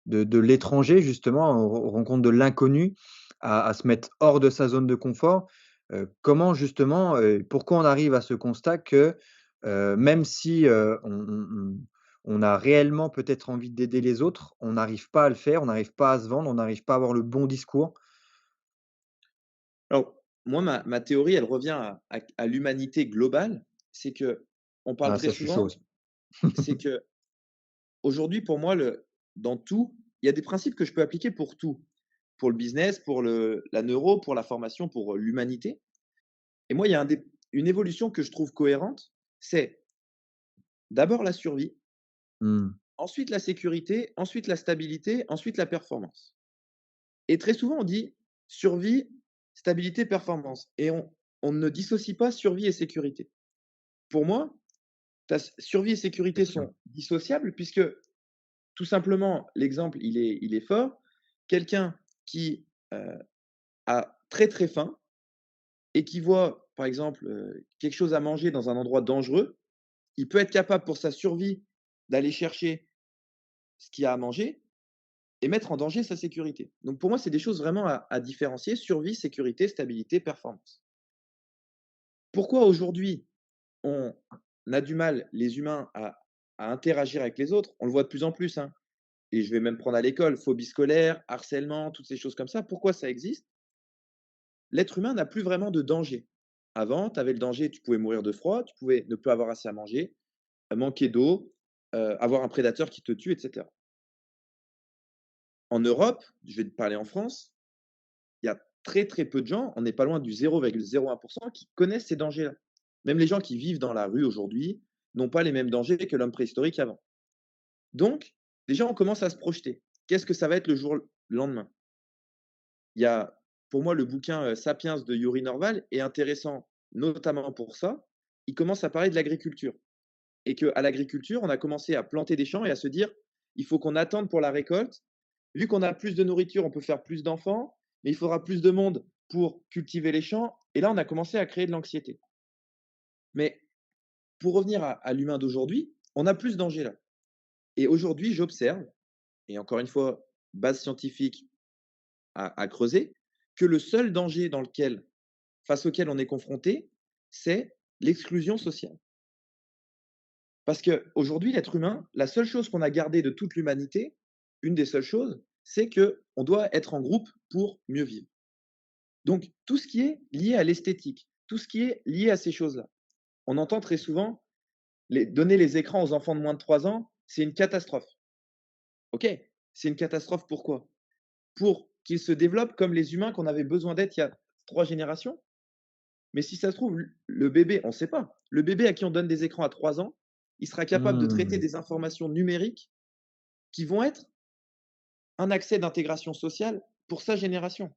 de l'étranger justement, aux rencontres de l'inconnu, à se mettre hors de sa zone de confort. Comment justement, pourquoi on arrive à ce constat que, même si, on a réellement peut-être envie d'aider les autres, on n'arrive pas à le faire, on n'arrive pas à se vendre, on n'arrive pas à avoir le bon discours. Alors, moi, ma théorie, elle revient à l'humanité globale. C'est que on parle Ah très ça, je suis chaud souvent, aussi. c'est que aujourd'hui, pour moi, dans tout, il y a des principes que je peux appliquer pour tout. Pour le business, pour la neuro, pour la formation, pour l'humanité. Et moi, il y a une évolution que je trouve cohérente, c'est d'abord la survie, Mmh. ensuite la sécurité, ensuite la stabilité, ensuite la performance. Et très souvent, on dit survie, stabilité, performance. Et on ne dissocie pas survie et sécurité. Pour moi, survie et Bien sécurité sûr. sont dissociables puisque tout simplement, l'exemple, il est fort. Quelqu'un qui a très très faim et qui voit, par exemple, quelque chose à manger dans un endroit dangereux, il peut être capable pour sa survie d'aller chercher ce qu'il y a à manger et mettre en danger sa sécurité. Donc pour moi, c'est des choses vraiment à différencier, survie, sécurité, stabilité, performance. Pourquoi aujourd'hui on a du mal, les humains, à interagir avec les autres? On le voit de plus en plus, hein, et je vais même prendre à l'école, phobie scolaire, harcèlement, toutes ces choses comme ça. Pourquoi ça existe? L'être humain n'a plus vraiment de danger. Avant, tu avais le danger, tu pouvais mourir de froid, tu pouvais ne plus avoir assez à manger, manquer d'eau, avoir un prédateur qui te tue, et cetera. En Europe, je vais te parler en France, il y a très, très peu de gens, on n'est pas loin du 0,01 qui connaissent ces dangers-là. Même les gens qui vivent dans la rue aujourd'hui n'ont pas les mêmes dangers que l'homme préhistorique avant. Donc, déjà, on commence à se projeter. Qu'est-ce que ça va être le jour lendemain? Il y a, pour moi, le bouquin, Sapiens de Yuri Norval est intéressant, notamment pour ça. Il commence à parler de l'agriculture et qu'à l'agriculture, on a commencé à planter des champs et à se dire: «Il faut qu'on attende pour la récolte. Vu qu'on a plus de nourriture, on peut faire plus d'enfants, mais il faudra plus de monde pour cultiver les champs» et là, on a commencé à créer de l'anxiété. Mais pour revenir à l'humain d'aujourd'hui, on a plus ce danger-là et aujourd'hui, j'observe et encore une fois, base scientifique à creuser, que le seul danger face auquel on est confronté, c'est l'exclusion sociale. Parce qu'aujourd'hui, l'être humain, la seule chose qu'on a gardée de toute l'humanité, une des seules choses, c'est qu'on doit être en groupe pour mieux vivre. Donc, tout ce qui est lié à l'esthétique, tout ce qui est lié à ces choses-là, on entend très souvent donner les écrans aux enfants de moins de 3 ans, c'est une catastrophe. OK, c'est une catastrophe pourquoi? Pour qu'ils se développent comme les humains qu'on avait besoin d'être il y a 3 générations. Mais si ça se trouve, le bébé, on ne sait pas. Le bébé à qui on donne des écrans à 3 ans, il sera capable de traiter Mmh. des informations numériques qui vont être un accès d'intégration sociale pour sa génération.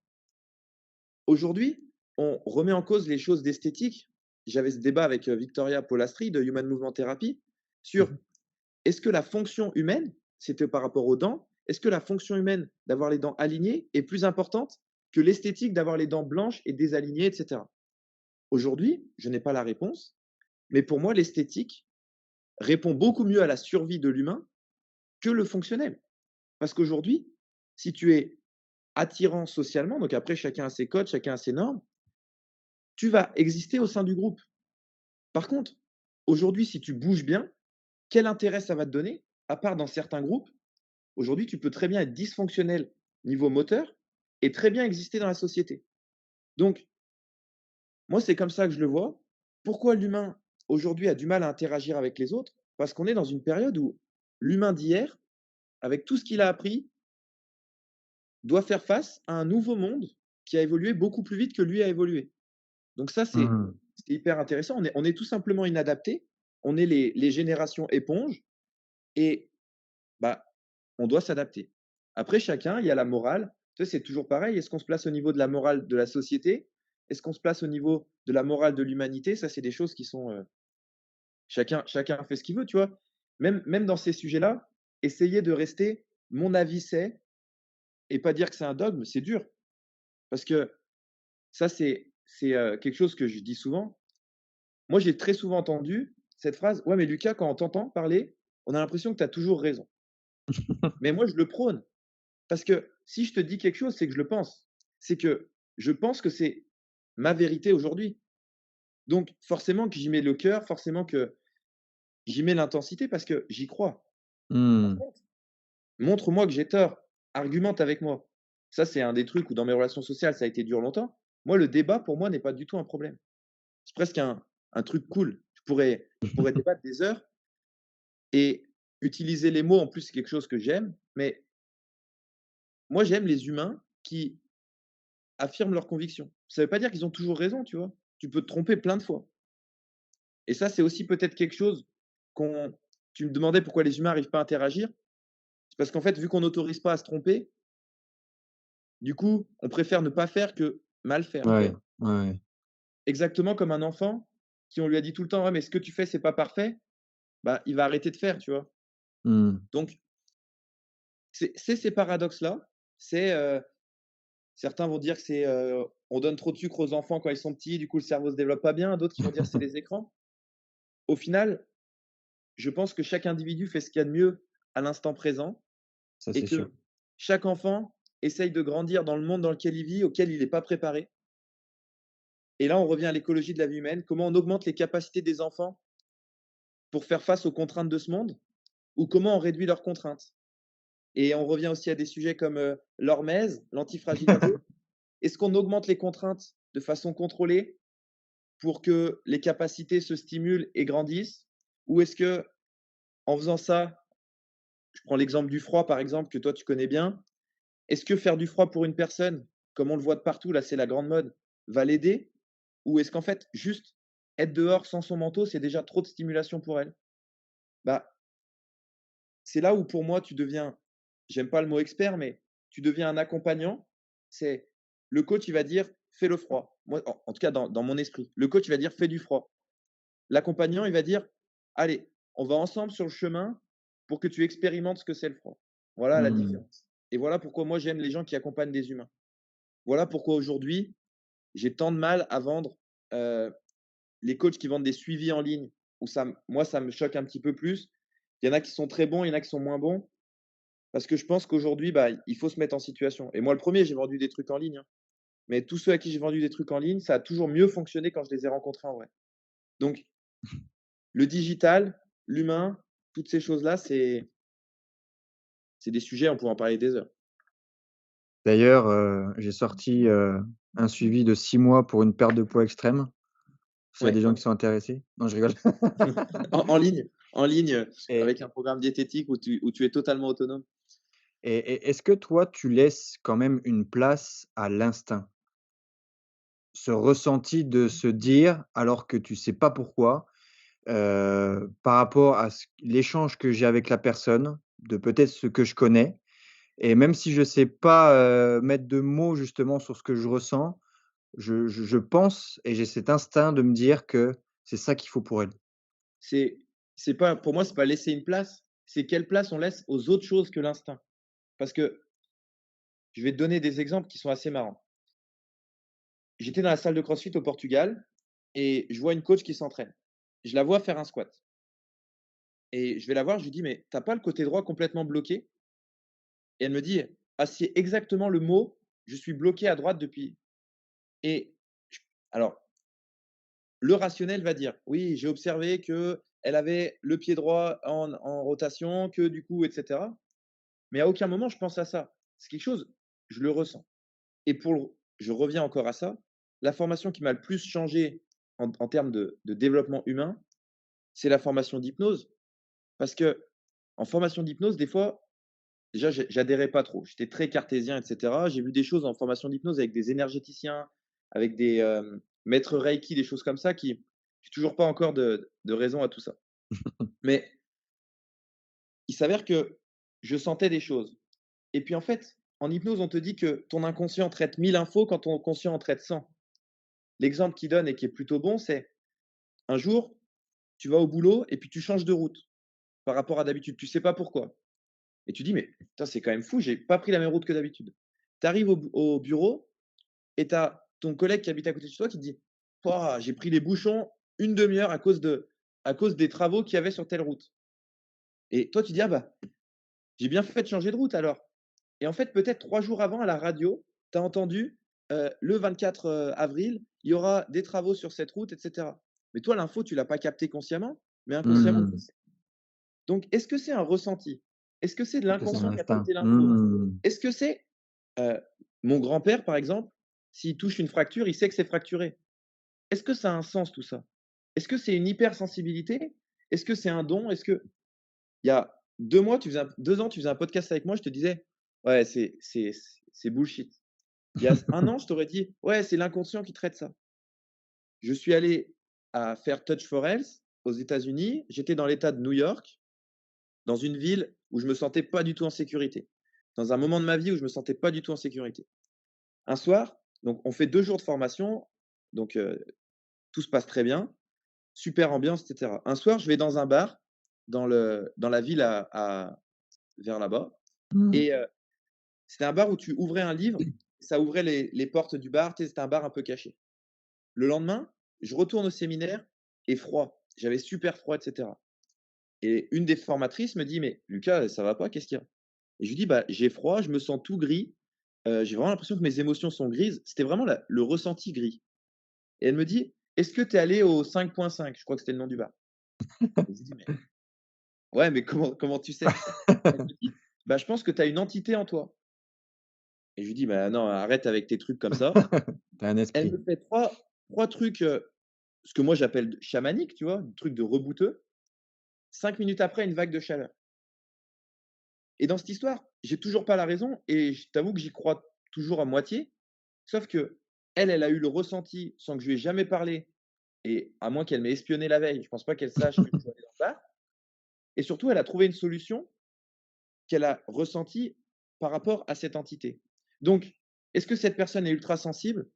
Aujourd'hui, on remet en cause les choses d'esthétique. J'avais ce débat avec Victoria Polastri de Human Movement Therapy Mmh sur mh. est-ce que la fonction humaine, c'était par rapport aux dents, est-ce que la fonction humaine d'avoir les dents alignées est plus importante que l'esthétique d'avoir les dents blanches et désalignées, etc. Aujourd'hui, je n'ai pas la réponse, Mais pour moi, l'esthétique répond beaucoup mieux à la survie de l'humain que le fonctionnel. Parce qu'aujourd'hui, si tu es attirant socialement, donc après chacun a ses codes, chacun a ses normes, tu vas exister au sein du groupe. Par contre, aujourd'hui, si tu bouges bien, quel intérêt ça va te donner? À part dans certains groupes, aujourd'hui, tu peux très bien être dysfonctionnel niveau moteur et très bien exister dans la société. Donc, moi, c'est comme ça que je le vois. Pourquoi l'humain, aujourd'hui, a du mal à interagir avec les autres? Parce qu'on est dans une période où l'humain d'hier, avec tout ce qu'il a appris, doit faire face à un nouveau monde qui a évolué beaucoup plus vite que lui a évolué. Donc ça, Mmh. c'est hyper intéressant. On est tout simplement inadaptés. On est les générations éponges et bah, on doit s'adapter. Après, chacun, il y a la morale. Tu sais, c'est toujours pareil. Est-ce qu'on se place au niveau de la morale de la société? Est-ce qu'on se place au niveau de la morale de l'humanité? Ça, c'est des choses qui sont, chacun fait ce qu'il veut, tu vois? Même dans ces sujets-là, essayer de rester «mon avis c'est» et pas dire que c'est un dogme, c'est dur. Parce que ça, c'est quelque chose que je dis souvent. Moi, j'ai très souvent entendu cette phrase: «Ouais, mais Lucas, quand on t'entend parler, on a l'impression que tu as toujours raison». Mais moi, je le prône parce que si je te dis quelque chose, c'est que je le pense. C'est que je pense que c'est ma vérité aujourd'hui. Donc forcément que j'y mets le cœur, forcément que j'y mets l'intensité parce que j'y crois. Par Mmh. contre, montre-moi que j'ai tort, argumente avec moi. Ça, c'est un des trucs où dans mes relations sociales, ça a été dur longtemps. Moi, le débat, pour moi, n'est pas du tout un problème. C'est presque un truc cool. Je pourrais débattre des heures et utiliser les mots, en plus, c'est quelque chose que j'aime. Mais moi, j'aime les humains qui affirment leurs convictions. Ça ne veut pas dire qu'ils ont toujours raison, tu vois? Tu peux te tromper plein de fois. Et ça, c'est aussi peut-être quelque chose qu'on tu me demandais pourquoi les humains n'arrivent pas à interagir. C'est parce qu'en fait, vu qu'on n'autorise pas à se tromper, du coup, on préfère ne pas faire que mal faire. Ouais, ouais. Exactement comme un enfant, si on lui a dit tout le temps: «Ouais, mais ce que tu fais, c'est pas parfait», bah, il va arrêter de faire, tu vois? Mmh. Donc c'est ces paradoxes-là. C'est, certains vont dire que c'est, on donne trop de sucre aux enfants quand ils sont petits, du coup, le cerveau se développe pas bien. D'autres qui vont dire: que «C'est les écrans». Au final, je pense que chaque individu fait ce qu'il y a de mieux à l'instant présent Ça, et c'est sûr. que chaque enfant essaye de grandir dans le monde dans lequel il vit, auquel il n'est pas préparé. Et là, on revient à l'écologie de la vie humaine. Comment on augmente les capacités des enfants pour faire face aux contraintes de ce monde ou comment on réduit leurs contraintes? Et on revient aussi à des sujets comme, l'hormèse, l'antifragilité. Est-ce qu'on augmente les contraintes de façon contrôlée pour que les capacités se stimulent et grandissent? Ou est-ce que en faisant ça, je prends l'exemple du froid par exemple que toi tu connais bien, est-ce que faire du froid pour une personne, comme on le voit de partout, là c'est la grande mode, va l'aider? Ou est-ce qu'en fait juste être dehors sans son manteau, c'est déjà trop de stimulation pour elle? Bah, c'est là où pour moi tu deviens, j'aime pas le mot expert, mais tu deviens un accompagnant. C'est le coach, il va dire: «Fais le froid». Moi, en tout cas dans mon esprit, le coach, il va dire: «Fais du froid». L'accompagnant, il va dire: «Allez, on va ensemble sur le chemin pour que tu expérimentes ce que c'est le froid». Voilà la Mmh. différence et voilà pourquoi moi j'aime les gens qui accompagnent des humains. Voilà pourquoi aujourd'hui, j'ai tant de mal à vendre, heu, les coachs qui vendent des suivis en ligne où ça me choque un petit peu plus. Il y en a qui sont très bons, il y en a qui sont moins bons. Parce que je pense qu'aujourd'hui, bah, il faut se mettre en situation et moi le premier, j'ai vendu des trucs en ligne, hein, mais tous ceux à qui j'ai vendu des trucs en ligne, ça a toujours mieux fonctionné quand je les ai rencontrés en vrai. Donc le digital, l'humain, toutes ces choses-là, c'est des sujets, on pourrait en parler des heures. D'ailleurs, j'ai sorti, un suivi de 6 mois pour une perte de poids extrême. S'il y a Ouais, des gens qui sont intéressés. Non, je rigole. en ligne, Et avec un programme diététique où tu es totalement autonome. est-ce que toi, tu laisses quand même une place à l'instinct? Ce ressenti de se dire, alors que tu sais pas pourquoi, par rapport à l'échange que j'ai avec la personne, de peut-être ce que je connais et même si je sais pas, mettre de mots justement sur ce que je ressens, je pense et j'ai cet instinct de me dire que c'est ça qu'il faut pour elle. C'est c'est pas pour moi, c'est pas laisser une place, c'est quelle place on laisse aux autres choses que l'instinct. Parce que je vais te donner des exemples qui sont assez marrants. J'étais dans la salle de CrossFit au Portugal et je vois une coach qui s'entraîne. je la vois faire un squat et je vais la voir, je lui dis: «Mais t'as pas le côté droit complètement bloqué?» Et elle me dit: «Ah, c'est exactement le mot, je suis bloqué à droite depuis». Et j alors, le rationnel va dire: «Oui, j'ai observé qu'elle avait le pied droit en rotation, que du coup» et cetera. Mais à aucun moment je pense à ça. C'est quelque chose, je le ressens. Et pour le je reviens encore à ça, la formation qui m'a le plus changé en termes de développement humain, c'est la formation d'hypnose. Parce qu'en formation d'hypnose, des fois, déjà j'adhérais pas trop. J'étais très cartésien et cetera. J'ai vu des choses en formation d'hypnose avec des énergéticiens, avec des, maîtres reiki, des choses comme ça qui j'ai toujours pas encore de raison à tout ça. Mais il s'avère que je sentais des choses. Et puis en fait, en hypnose, on te dit que ton inconscient traite 1000 infos quand ton conscient en traite 100. L'exemple qu'il donne et qui est plutôt bon, c'est un jour, tu vas au boulot et puis tu changes de route par rapport à d'habitude. Tu sais pas pourquoi. Et tu dis: «Mais putain, c'est quand même fou, j'ai pas pris la même route que d'habitude». Tu arrives au bureau et tu as ton collègue qui habite à côté de chez toi qui te dit: «Pouah, j'ai pris les bouchons une demi heure à cause des travaux qu'il y avait sur telle route». Et toi, tu dis: «Ah bah, j'ai bien fait de changer de route alors». Et en fait, peut-être 3 jours avant à la radio, tu as entendu, le 24, avril, il y aura des travaux sur cette route et cetera. Mais toi, l'info, tu l'as pas captée consciemment, mais inconsciemment, tu le Mmh. sais. Donc est-ce que c'est un ressenti? Est-ce que c'est de Que c'est un l'inconscient qui a instinct. traité l'info? Mmh. Est-ce que c'est, heu, mon grand-père, par exemple, s'il touche une fracture, il sait que c'est fracturé? Est-ce que ça a un sens tout ça? Est-ce que c'est une hypersensibilité? Est-ce que c'est un don? Est-ce que il y a 2 mois, tu faisais un 2 ans, tu faisais un podcast avec moi, je te disais: «Ouais, c'est bullshit». Il y a 1 an, je t'aurais dit: «Ouais, c'est l'inconscient qui traite ça». Je suis allé à faire Touch for Health aux États-Unis. J'étais dans l'État de New York, dans une ville où je me sentais pas du tout en sécurité. Dans un moment de ma vie où je me sentais pas du tout en sécurité. Un soir, donc on fait 2 jours de formation, donc tout se passe très bien, super ambiance et cetera. Un soir, je vais dans un bar dans la ville à vers là-bas Mmh. et c'était un bar où tu ouvrais un livre, ça ouvrait les portes du bar, tu sais, c'était un bar un peu caché. Le lendemain, je retourne au séminaire et froid. J'avais super froid et cetera et une des formatrices me dit: «Mais Lucas, ça va pas, qu'est-ce qu'il y a?» Et je lui dis: «Bah, j'ai froid, je me sens tout gris, j'ai vraiment l'impression que mes émotions sont grises». C'était vraiment la le ressenti gris et elle me dit: «Est-ce que tu es allé au 5.5?» Je crois que c'était le nom du bar. Et je lui dis: «Mais ouais, mais comment tu sais?» Elle me dit: «Bah, je pense que tu as une entité en toi». Et je lui dis: «Bah, non, arrête avec tes trucs comme ça». Tu un Elle esprit. me fait trois trucs, ce que moi j'appelle chamaniques, tu vois? Trucs de rebouteux. 5 minutes après, une vague de chaleur. Et dans cette histoire, j'ai toujours pas la raison et je t'avoue que j'y crois toujours à moitié. Sauf qu'elle, elle a eu le ressenti sans que je lui ai jamais parlé et à moins qu'elle m'ait espionné la veille, je pense pas qu'elle sache que je suis allé dans le bar et surtout elle a trouvé une solution qu'elle a ressentie par rapport à cette entité. Donc, est-ce que cette personne est ultra sensible?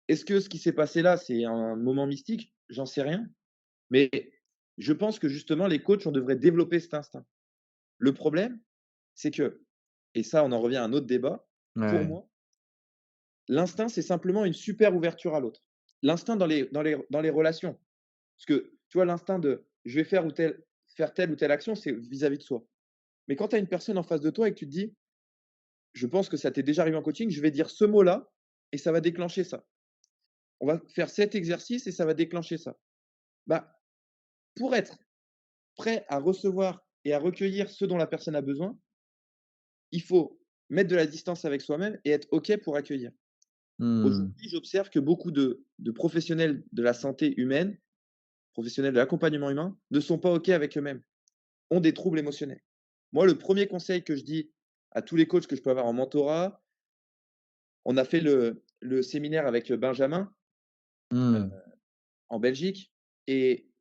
Est-ce que ce qui s'est passé là, c'est un moment mystique? J'en sais rien. Mais je pense que justement les coachs, on devrait développer cet instinct. Le problème, c'est que et ça on en revient à un autre débat, pour Ouais. moi, l'instinct, c'est simplement une super ouverture à l'autre. L'instinct dans les relations. Parce que, tu vois, l'instinct de je vais faire telle ou telle action, c'est vis-à-vis de soi. Mais quand tu as une personne en face de toi et que tu te dis: «Je pense que ça t'est déjà arrivé en coaching, je vais dire ce mot-là et ça va déclencher ça. On va faire cet exercice et ça va déclencher ça». Bah, pour être prêt à recevoir et à recueillir ce dont la personne a besoin, il faut mettre de la distance avec soi-même et être OK pour accueillir. Mmh. Aujourd'hui, j'observe que beaucoup de professionnels de la santé humaine, professionnels de l'accompagnement humain, ne sont pas OK avec eux-mêmes, ont des troubles émotionnels. Moi, le premier conseil que je dis à tous les coachs que je peux avoir en mentorat, on a fait le séminaire avec Benjamin, Mmh. en Belgique et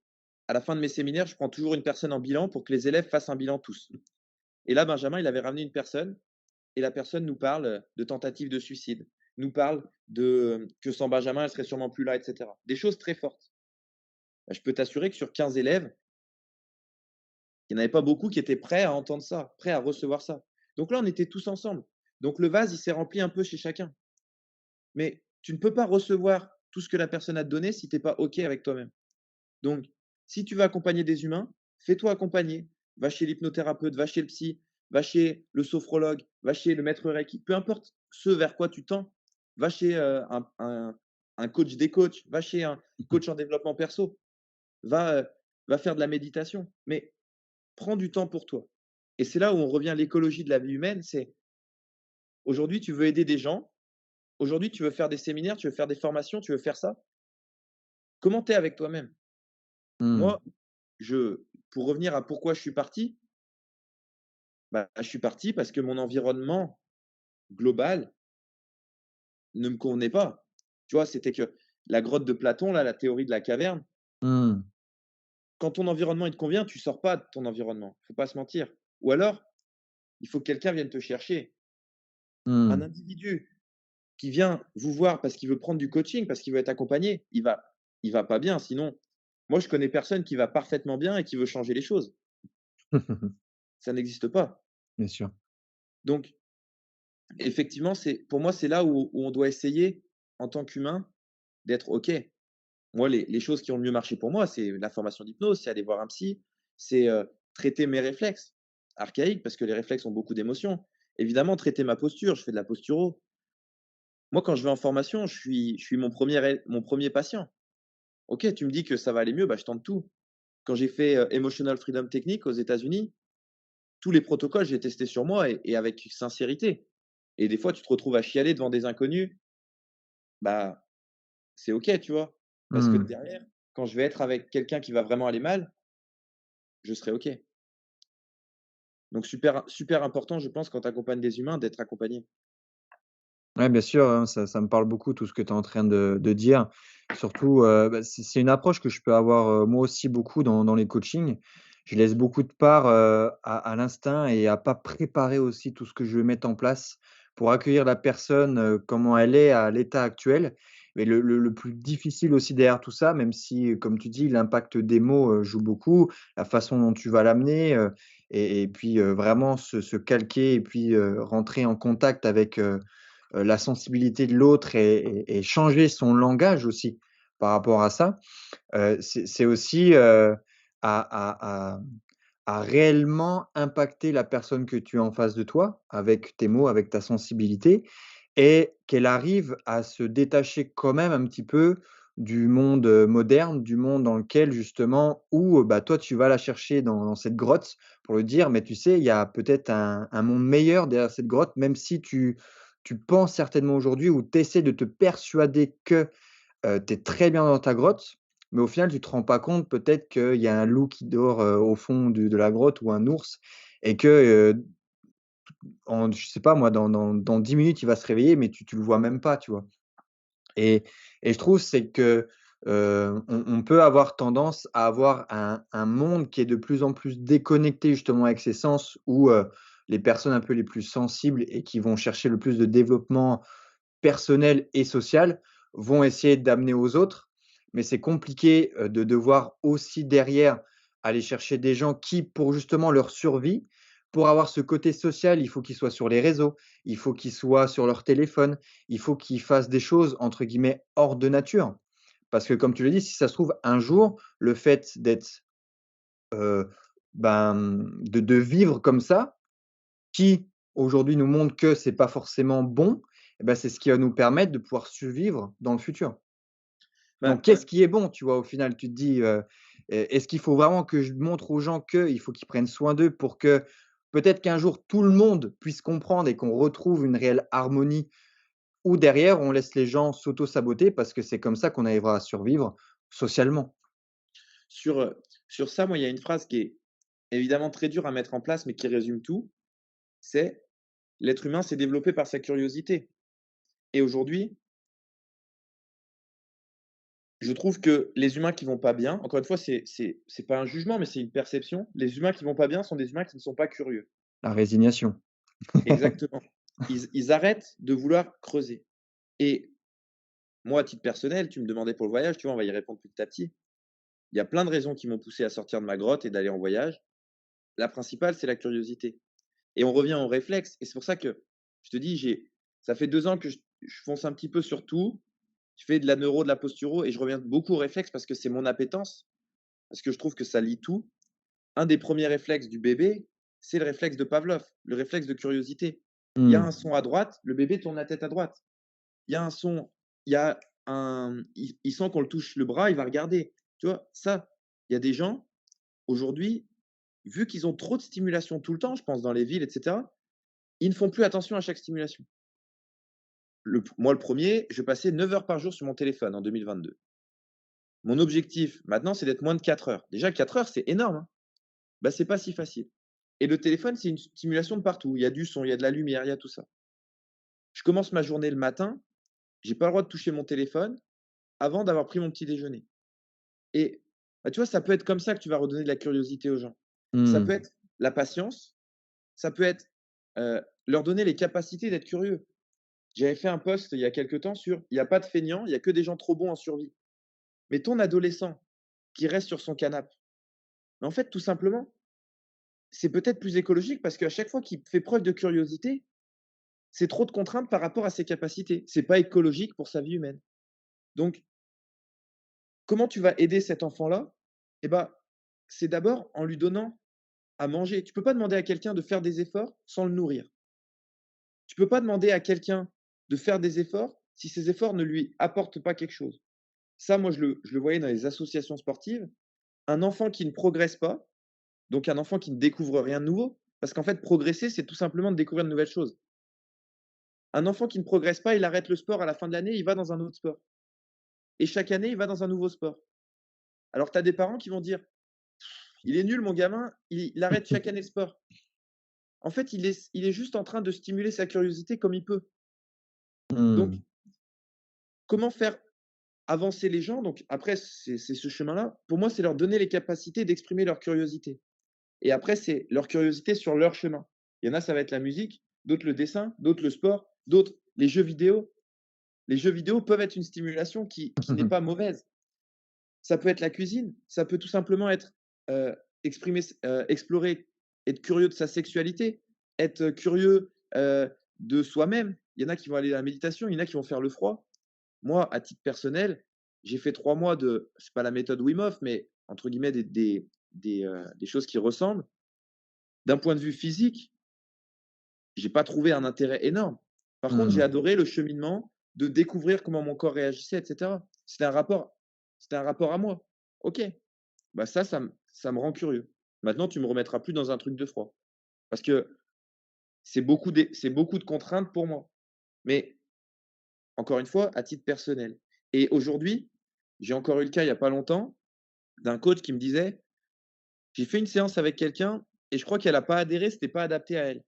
à la fin de mes séminaires, je prends toujours une personne en bilan pour que les élèves fassent un bilan tous. Et là, Benjamin, il avait ramené une personne et la personne nous parle de tentative de suicide, nous parle de que sans Benjamin, elle serait sûrement plus là, et cetera. Des choses très fortes. Bah, je peux t'assurer que sur 15 élèves, il n'y en avait pas beaucoup qui étaient prêts à entendre ça, prêts à recevoir ça. Donc là, on était tous ensemble. Donc le vase, il s'est rempli un peu chez chacun. Mais tu ne peux pas recevoir tout ce que la personne a te donné si tu es pas OK avec toi-même. Donc Si tu veux accompagner des humains, fais-toi accompagner. Va chez l'hypnothérapeute, va chez le psy, va chez le sophrologue, va chez le maître Reiki, peu importe ce vers quoi tu tends. Va chez un coach des coachs, va chez un coach en développement perso, va, va faire de la méditation. Mais prends du temps pour toi. Et c'est là où on revient à l'écologie de la vie humaine. C'est aujourd'hui, tu veux aider des gens. Aujourd'hui, tu veux faire des séminaires, tu veux faire des formations, tu veux faire ça. Comment tu es avec toi-même? Mmh. Moi, pour revenir à pourquoi je suis parti, bah, je suis parti parce que mon environnement global ne me convenait pas. Tu vois, c'était que la grotte de Platon, là, la théorie de la caverne, Mmh. quand ton environnement il te convient, tu sors pas de ton environnement. Faut pas se mentir. Ou alors, il faut que quelqu'un vienne te chercher. Un Mmh. individu qui vient vous voir parce qu'il veut prendre du coaching, parce qu'il veut être accompagné, il va pas bien. Sinon, moi, je connais personne qui va parfaitement bien et qui veut changer les choses. Ça n'existe pas. Bien sûr. Donc, effectivement, pour moi, c'est là où on doit essayer, en tant qu'humain, d'être OK. Moi, les choses qui ont le mieux marché pour moi, c'est la formation d'hypnose, c'est aller voir un psy, c'est, traiter mes réflexes archaïques, parce que les réflexes ont beaucoup d'émotions. Évidemment, traiter ma posture, je fais de la posturo. Moi, quand je vais en formation, je suis mon premier patient. OK, tu me dis que ça va aller mieux, bah, je tente tout. Quand j'ai fait, Emotional Freedom Technique aux États-Unis, tous les protocoles, j'ai testé sur moi et avec sincérité. Et des fois, tu te retrouves à chialer devant des inconnus, bah, c'est OK, tu vois? Parce que Mmh. derrière, quand je vais être avec quelqu'un qui va vraiment aller mal, je serai OK. Donc super super important, je pense, quand tu accompagnes des humains, d'être accompagné. Ouais, bien sûr, hein, ça me parle beaucoup tout ce que tu es en train de dire. Surtout, bah, c'est une approche que je peux avoir, moi aussi beaucoup dans les coachings. Je laisse beaucoup de part, à l'instinct et à pas préparer aussi tout ce que je vais mettre en place pour accueillir la personne, comment elle est à l'état actuel. Mais le plus difficile aussi derrière tout ça, même si, comme tu dis, l'impact des mots, joue beaucoup, la façon dont tu vas l'amener, et puis, vraiment se calquer et puis, rentrer en contact avec, la sensibilité de l'autre et changer son langage aussi par rapport à ça, c'est aussi, à à à réellement impacter la personne que tu as en face de toi, avec tes mots, avec ta sensibilité et qu'elle arrive à se détacher quand même un petit peu du monde, moderne, du monde dans lequel justement où, bah, toi tu vas la chercher dans cette grotte pour lui dire: «Mais tu sais, il y a peut-être un monde meilleur derrière cette grotte», même si tu penses certainement aujourd'hui ou tu essaies de te persuader que, tu es très bien dans ta grotte, mais au final, tu te rends pas compte peut-être qu'il y a un loup qui dort, au fond de la grotte ou un ours et que, je sais pas moi, dans 10 minutes, il va se réveiller, mais tu le vois même pas, tu vois? Et et je trouve c'est que, on peut avoir tendance à avoir un monde qui est de plus en plus déconnecté justement avec ses sens où, les personnes un peu les plus sensibles et qui vont chercher le plus de développement personnel et social vont essayer d'amener aux autres. Mais c'est compliqué, de devoir aussi derrière aller chercher des gens qui, pour justement leur survie, pour avoir ce côté social, il faut qu'ils soient sur les réseaux, il faut qu'ils soient sur leur téléphone, il faut qu'ils fassent des choses entre guillemets «hors de nature». Parce que comme tu l'as dit, si ça se trouve un jour, le fait d'être, heu, de vivre comme ça, qui aujourd'hui nous montre que c'est pas forcément bon, et ben c'est ce qui va nous permettre de pouvoir survivre dans le futur. Bah, Donc qu'est-ce qui est bon, tu vois? Au final, tu te dis, «Est-ce qu'il faut vraiment que je montre aux gens qu'il faut qu'ils prennent soin d'eux pour que peut-être qu'un jour tout le monde puisse comprendre et qu'on retrouve une réelle harmonie?» Ou derrière on laisse les gens s'auto-saboter parce que c'est comme ça qu'on arrivera à survivre socialement? sur ça, moi, il y a une phrase qui est évidemment très dure à mettre en place, mais qui résume tout, c'est: «L'être humain s'est développé par sa curiosité». Et aujourd'hui, je trouve que les humains qui vont pas bien, encore une fois, c'est pas un jugement, mais c'est une perception. Les humains qui vont pas bien sont des humains qui ne sont pas curieux. La résignation. Exactement. Ils arrêtent de vouloir creuser. Et moi, à titre personnel, tu me demandais pour le voyage, tu vois? On va y répondre petit à petit. Il y a plein de raisons qui m'ont poussé à sortir de ma grotte et d'aller en voyage. La principale, c'est la curiosité. Et on revient au réflexe. Et c'est pour ça que je te dis, ça fait 2 ans que je fonce un petit peu sur tout. Je fais de la neuro, de la posturo et je reviens beaucoup au réflexe parce que c'est mon appétence. parce que je trouve que ça lie tout. Un des premiers réflexes du bébé, c'est le réflexe de Pavlov, le réflexe de curiosité. Il y a Mmh. un son à droite, le bébé tourne la tête à droite. Il y a un son, il y a il sent qu'on le touche le bras, il va regarder. Tu vois? Ça, il y a des gens, aujourd'hui, vu qu'ils ont trop de stimulation tout le temps, je pense dans les villes et cetera, ils ne font plus attention à chaque stimulation. Moi, le premier, je passais 9 heures par jour sur mon téléphone en 2022. Mon objectif maintenant, c'est d'être moins de 4 heures. Déjà 4 heures, c'est énorme, hein. Bah, c'est pas si facile. Et le téléphone, c'est une stimulation de partout. Il y a du son, il y a de la lumière, il y a tout ça. Je commence ma journée le matin, j'ai pas le droit de toucher mon téléphone avant d'avoir pris mon petit déjeuner. Et bah, tu vois, ça peut être comme ça que tu vas redonner de la curiosité aux gens. Ça Mmh. peut être la patience, ça peut être, leur donner les capacités d'être curieux. J'avais fait un post il y a quelque temps sur: «Il y a pas de feignants, il y a que des gens trop bons en survie». Mais ton adolescent qui reste sur son canapé, mais en fait, tout simplement, c'est peut-être plus écologique parce qu'à chaque fois qu'il fait preuve de curiosité, c'est trop de contraintes par rapport à ses capacités. C'est pas écologique pour sa vie humaine. Donc, comment tu vas aider cet enfant-là? Eh ben, c'est d'abord en lui donnant à manger. Tu peux pas demander à quelqu'un de faire des efforts sans le nourrir. Tu peux pas demander à quelqu'un de faire des efforts si ces efforts ne lui apportent pas quelque chose. Ça, moi, je le voyais dans les associations sportives. Un enfant qui ne progresse pas, donc un enfant qui ne découvre rien de nouveau, parce qu'en fait, progresser, c'est tout simplement de découvrir de nouvelles choses. Un enfant qui ne progresse pas, il arrête le sport à la fin de l'année, il va dans un autre sport. Et chaque année, il va dans un nouveau sport. Alors, tu as des parents qui vont dire: «Il est nul mon gamin, il arrête chaque année le sport». En fait, il est juste en train de stimuler sa curiosité comme il peut. Donc, Mmh. comment faire avancer les gens? Donc après, c'est ce chemin-là. Pour moi, c'est leur donner les capacités d'exprimer leur curiosité. Et après, c'est leur curiosité sur leur chemin. Il y en a, ça va être la musique, d'autres le dessin, d'autres le sport, d'autres les jeux vidéo. Les jeux vidéo peuvent être une stimulation qui n'est pas mauvaise. Ça peut être la cuisine, ça peut tout simplement être, exprimer explorer, être curieux de sa sexualité, être curieux, de soi-même. Il y en a qui vont aller à la méditation, il y en a qui vont faire le froid. Moi, à titre personnel, j'ai fait 3 mois de c'est pas la méthode Wim Hof, mais entre guillemets des choses qui ressemblent. D'un point de vue physique, j'ai pas trouvé un intérêt énorme. Par contre, j'ai Mmh. adoré le cheminement de découvrir comment mon corps réagissait et cetera. C'était un rapport à moi. OK, bah, ça me rend curieux. Maintenant, tu me remettras plus dans un truc de froid parce que c'est beaucoup de contraintes pour moi. Mais encore une fois, à titre personnel. Et aujourd'hui, j'ai encore eu le cas il y a pas longtemps d'un coach qui me disait: «J'ai fait une séance avec quelqu'un et je crois qu'elle a pas adhéré, c'était pas adapté à elle».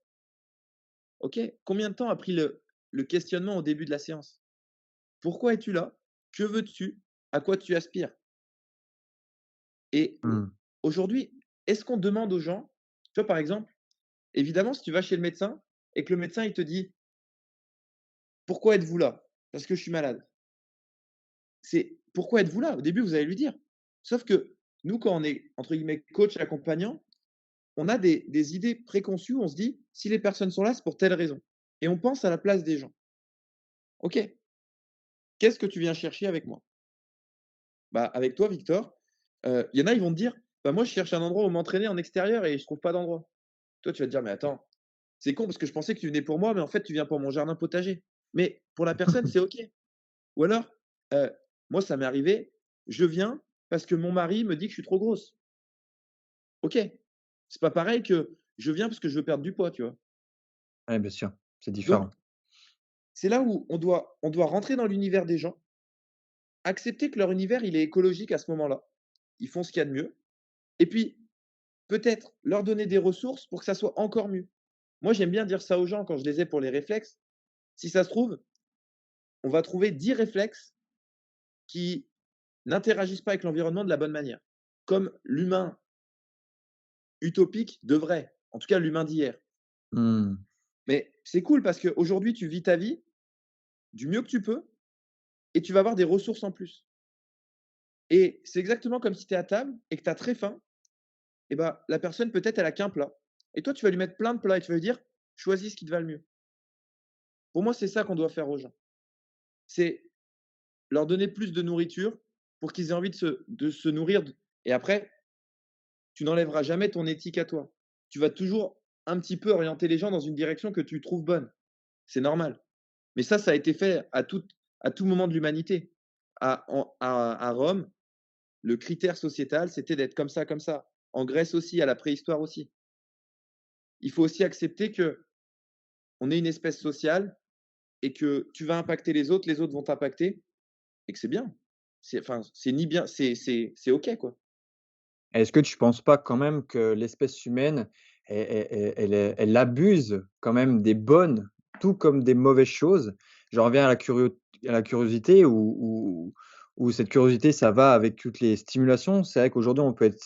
OK, combien de temps a pris le questionnement au début de la séance? Pourquoi es-tu là? Que veux-tu? À quoi tu aspires? Et Mmh. aujourd'hui, est-ce qu'on demande aux gens, tu vois, par exemple, évidemment, si tu vas chez le médecin et que le médecin, il te dit: «Pourquoi êtes-vous là?» «Parce que je suis malade». C'est: «Pourquoi êtes-vous là?» Au début, vous allez lui dire. Sauf que nous, quand on est, entre guillemets, «coach accompagnant», on a des idées préconçues, on se dit: «Si les personnes sont là, c'est pour telle raison» et on pense à la place des gens. OK, qu'est-ce que tu viens chercher avec moi? Bah, avec toi, Victor, il y en a, ils vont te dire: «Bah, moi, je cherche un endroit où m'entraîner en extérieur et je trouve pas d'endroit». Toi, tu vas te dire: «Mais attends, c'est con parce que je pensais que tu venais pour moi, mais en fait, tu viens pour mon jardin potager». Mais pour la personne, c'est OK. Ou alors, heu, moi, ça m'est arrivé, je viens parce que mon mari me dit que je suis trop grosse. OK. C'est pas pareil que je viens parce que je veux perdre du poids, tu vois? Ouais, bien sûr, c'est Donc, différent. c'est là où on doit rentrer dans l'univers des gens, accepter que leur univers, il est écologique à ce moment-là. Ils font ce qu'il y a de mieux et puis peut-être leur donner des ressources pour que ça soit encore mieux. Moi, j'aime bien dire ça aux gens quand je les ai pour les réflexes. Si ça se trouve, on va trouver 10 réflexes qui n'interagissent pas avec l'environnement de la bonne manière, comme l'humain utopique devrait, en tout cas l'humain d'hier. Mmh. Mais c'est cool parce qu'aujourd'hui, tu vis ta vie du mieux que tu peux et tu vas avoir des ressources en plus. Et c'est exactement comme si tu es à table et que tu as très faim, et ben, la personne, peut-être, elle a qu'un plat. Et toi, tu vas lui mettre plein de plats et tu vas lui dire: «Choisis ce qui te va le mieux». Pour moi, c'est ça qu'on doit faire aux gens. C'est leur donner plus de nourriture pour qu'ils aient envie de se nourrir Et après, tu n'enlèveras jamais ton éthique à toi. Tu vas toujours un petit peu orienter les gens dans une direction que tu trouves bonne. C'est normal. Mais ça a été fait à tout moment de l'humanité. À Rome, le critère sociétal, c'était d'être comme ça, comme ça. En Grèce aussi, à la préhistoire aussi. Il faut aussi accepter que on est une espèce sociale et que tu vas impacter les autres vont t'impacter et que c'est bien. Enfin, c'est ni bien, c'est OK, quoi. Est-ce que tu penses pas quand même que l'espèce humaine, elle abuse quand même des bonnes, tout comme des mauvaises choses? J'en reviens à la curiosité où cette curiosité, ça va avec toutes les stimulations. C'est vrai qu'aujourd'hui, on peut être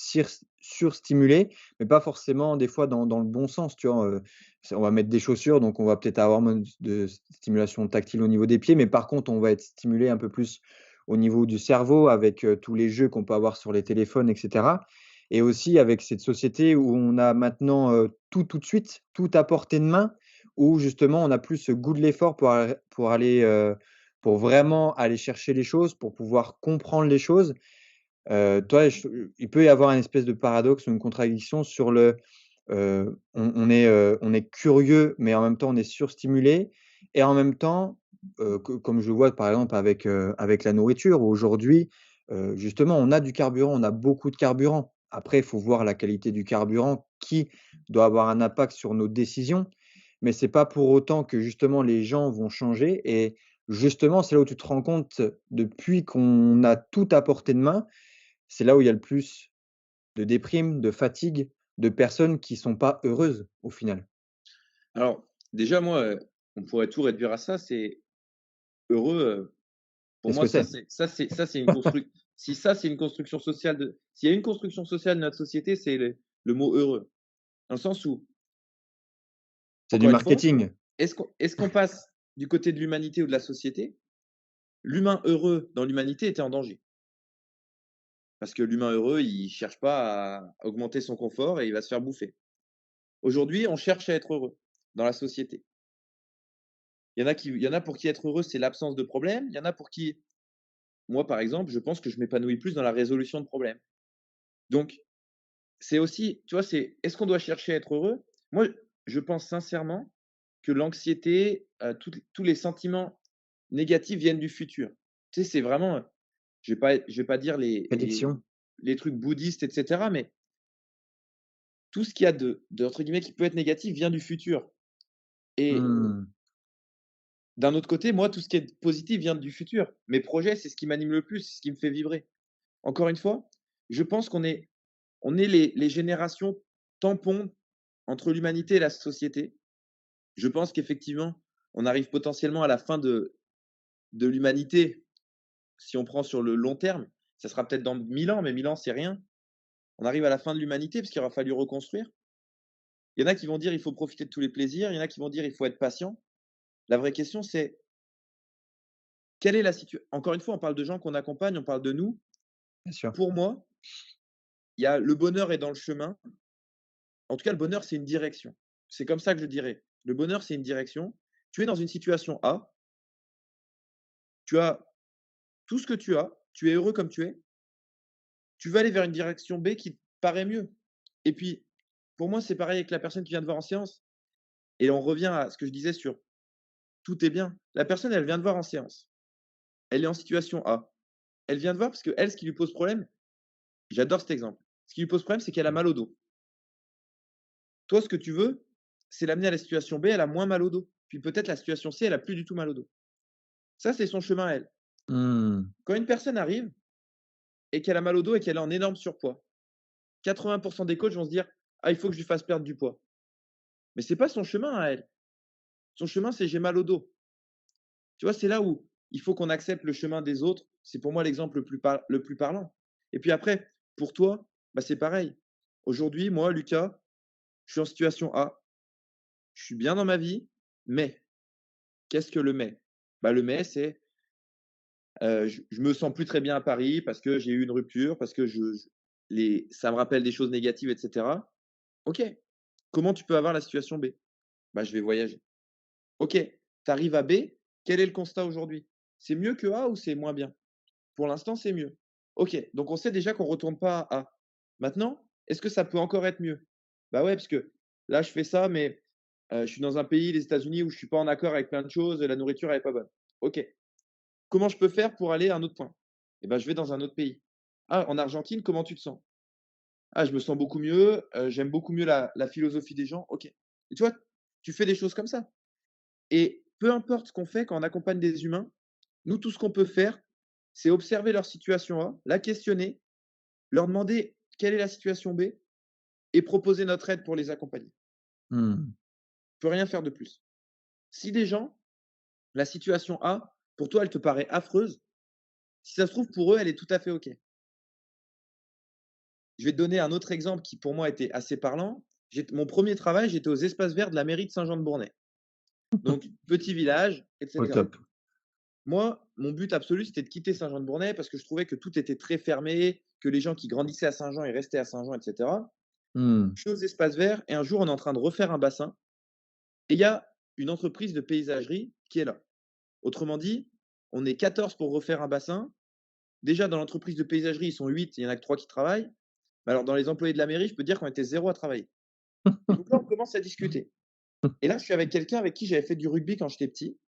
surstimulé, mais pas forcément des fois dans le bon sens, tu vois? On va mettre des chaussures, donc on va peut-être avoir moins de stimulation tactile au niveau des pieds, mais par contre, on va être stimulé un peu plus au niveau du cerveau avec, tous les jeux qu'on peut avoir sur les téléphones et cetera. Et aussi avec cette société où on a maintenant, tout de suite, tout à portée de main, où justement on n'a plus ce goût de l'effort pour aller, pour vraiment aller chercher les choses, pour pouvoir comprendre les choses. Toi, il peut y avoir un espèce de paradoxe ou une contradiction sur on est curieux, mais en même temps on est surstimulé et en même temps, comme je le vois par exemple avec la nourriture où aujourd'hui, justement on a du carburant, on a beaucoup de carburant. Après, il faut voir la qualité du carburant qui doit avoir un impact sur nos décisions, mais c'est pas pour autant que justement les gens vont changer et justement, c'est là où tu te rends compte depuis qu'on a tout à portée de main, c'est là où il y a le plus de déprime, de fatigue, de personnes qui sont pas heureuses au final. Alors, déjà, moi, on pourrait tout réduire à ça, c'est heureux, pour Qu'est-ce moi, que c'est? ça, c'est une construction. Si ça, c'est une construction sociale de s'il y a une construction sociale de notre société, c'est le mot heureux. Dans le sens où, C'est du encore une fois, marketing. est-ce qu'on passe du côté de l'humanité ou de la société? L'humain heureux dans l'humanité était en danger. Parce que l'humain heureux, il cherche pas à augmenter son confort et il va se faire bouffer. Aujourd'hui, on cherche à être heureux dans la société. Il y en a pour qui être heureux, c'est l'absence de problème. Il y en a pour qui, moi, par exemple, je pense que je m'épanouis plus dans la résolution de problèmes. Donc, c'est aussi, tu vois, c'est est-ce qu'on doit chercher à être heureux? Moi, je pense sincèrement que l'anxiété, tous les sentiments négatifs viennent du futur. Tu sais, c'est vraiment, je vais pas dire Prédiction. les trucs bouddhistes et cetera, mais tout ce qu'il y a de entre guillemets, qui peut être négatif vient du futur et Mmh. d'un autre côté, moi, tout ce qui est positif vient du futur. Mes projets, c'est ce qui m'anime le plus, c'est ce qui me fait vibrer. Encore une fois, je pense qu'on est les générations tampons entre l'humanité et la société. Je pense qu'effectivement, on arrive potentiellement à la fin de l'humanité, si on prend sur le long terme. Ça sera peut-être dans 1000 ans, mais 1000 ans, c'est rien. On arrive à la fin de l'humanité parce qu'il aura fallu reconstruire. Il y en a qui vont dire: «Il faut profiter de tous les plaisirs», il y en a qui vont dire: «Il faut être patient». La vraie question, c'est quelle est la situation. Encore une fois, on parle de gens qu'on accompagne, on parle de nous. Bien sûr. Pour moi, il y a le bonheur est dans le chemin. En tout cas, le bonheur, c'est une direction. C'est comme ça que je dirais. Le bonheur, c'est une direction. Tu es dans une situation A, tu as tout ce que tu es heureux comme tu es, tu vas aller vers une direction B qui te paraît mieux. Et puis, pour moi, c'est pareil avec la personne qui vient te voir en séance. Et on revient à ce que je disais sur tout est bien. La personne, elle vient te voir en séance. Elle est en situation A. Elle vient te voir parce que elle, ce qui lui pose problème, j'adore cet exemple. Ce qui lui pose problème, c'est qu'elle a mal au dos. Toi, ce que tu veux, c'est l'amener à la situation B, elle a moins mal au dos. Puis peut-être la situation C, elle a plus du tout mal au dos. Ça, c'est son chemin à elle. Mmh. Quand une personne arrive et qu'elle a mal au dos et qu'elle est en énorme surpoids, 80% des coachs vont se dire: «Ah, il faut que je lui fasse perdre du poids». Mais c'est pas son chemin à elle. Son chemin, c'est: «J'ai mal au dos». Tu vois, c'est là où il faut qu'on accepte le chemin des autres. C'est pour moi l'exemple le plus parlant. Et puis après, pour toi, bah, c'est pareil. Aujourd'hui, moi, Lucas, je suis en situation A. Je suis bien dans ma vie, mais qu'est-ce que le mais? Bah, le mais, c'est, je me sens plus très bien à Paris parce que j'ai eu une rupture, parce que ça me rappelle des choses négatives et cetera. OK. Comment tu peux avoir la situation B? Bah, je vais voyager. OK. Tu arrives à B, quel est le constat aujourd'hui? C'est mieux que A ou c'est moins bien? Pour l'instant, c'est mieux. OK, donc on sait déjà qu'on retourne pas à A. Maintenant, est-ce que ça peut encore être mieux? Bah ouais, parce que là, je fais ça, mais je suis dans un pays, les États-Unis, où je suis pas en accord avec plein de choses, la nourriture, elle est pas bonne. OK. Comment je peux faire pour aller à un autre point? Et ben, je vais dans un autre pays. Ah, en Argentine, comment tu te sens? Ah, je me sens beaucoup mieux, j'aime beaucoup mieux la philosophie des gens. OK. Et tu vois, tu fais des choses comme ça. Et peu importe ce qu'on fait quand on accompagne des humains, nous, tout ce qu'on peut faire, c'est observer leur situation A, la questionner, leur demander quelle est la situation B et proposer notre aide pour les accompagner. Mmh. On peut rien faire de plus. Si des gens, la situation A, pour toi, elle te paraît affreuse, si ça se trouve, pour eux, elle est tout à fait OK. Je vais te donner un autre exemple qui, pour moi, était assez parlant. Mon premier travail, j'étais aux espaces verts de la mairie de Saint-Jean-de-Bournay. Donc, petit village, Au etc. top. Moi, mon but absolu, c'était de quitter Saint-Jean-de-Bournay parce que je trouvais que tout était très fermé, que les gens qui grandissaient à Saint-Jean, ils restaient à Saint-Jean, etc. Mmh. Je suis aux espaces verts et un jour, on est en train de refaire un bassin et il y a une entreprise de paysagerie qui est là. Autrement dit, on est 14 pour refaire un bassin. Déjà, dans l'entreprise de paysagerie, ils sont 8, il y en a que 3 qui travaillent. Mais alors, dans les employés de la mairie, je peux dire qu'on était zéro à travailler. Et donc là, on commence à discuter. Et là, je suis avec quelqu'un avec qui j'avais fait du rugby quand j'étais petit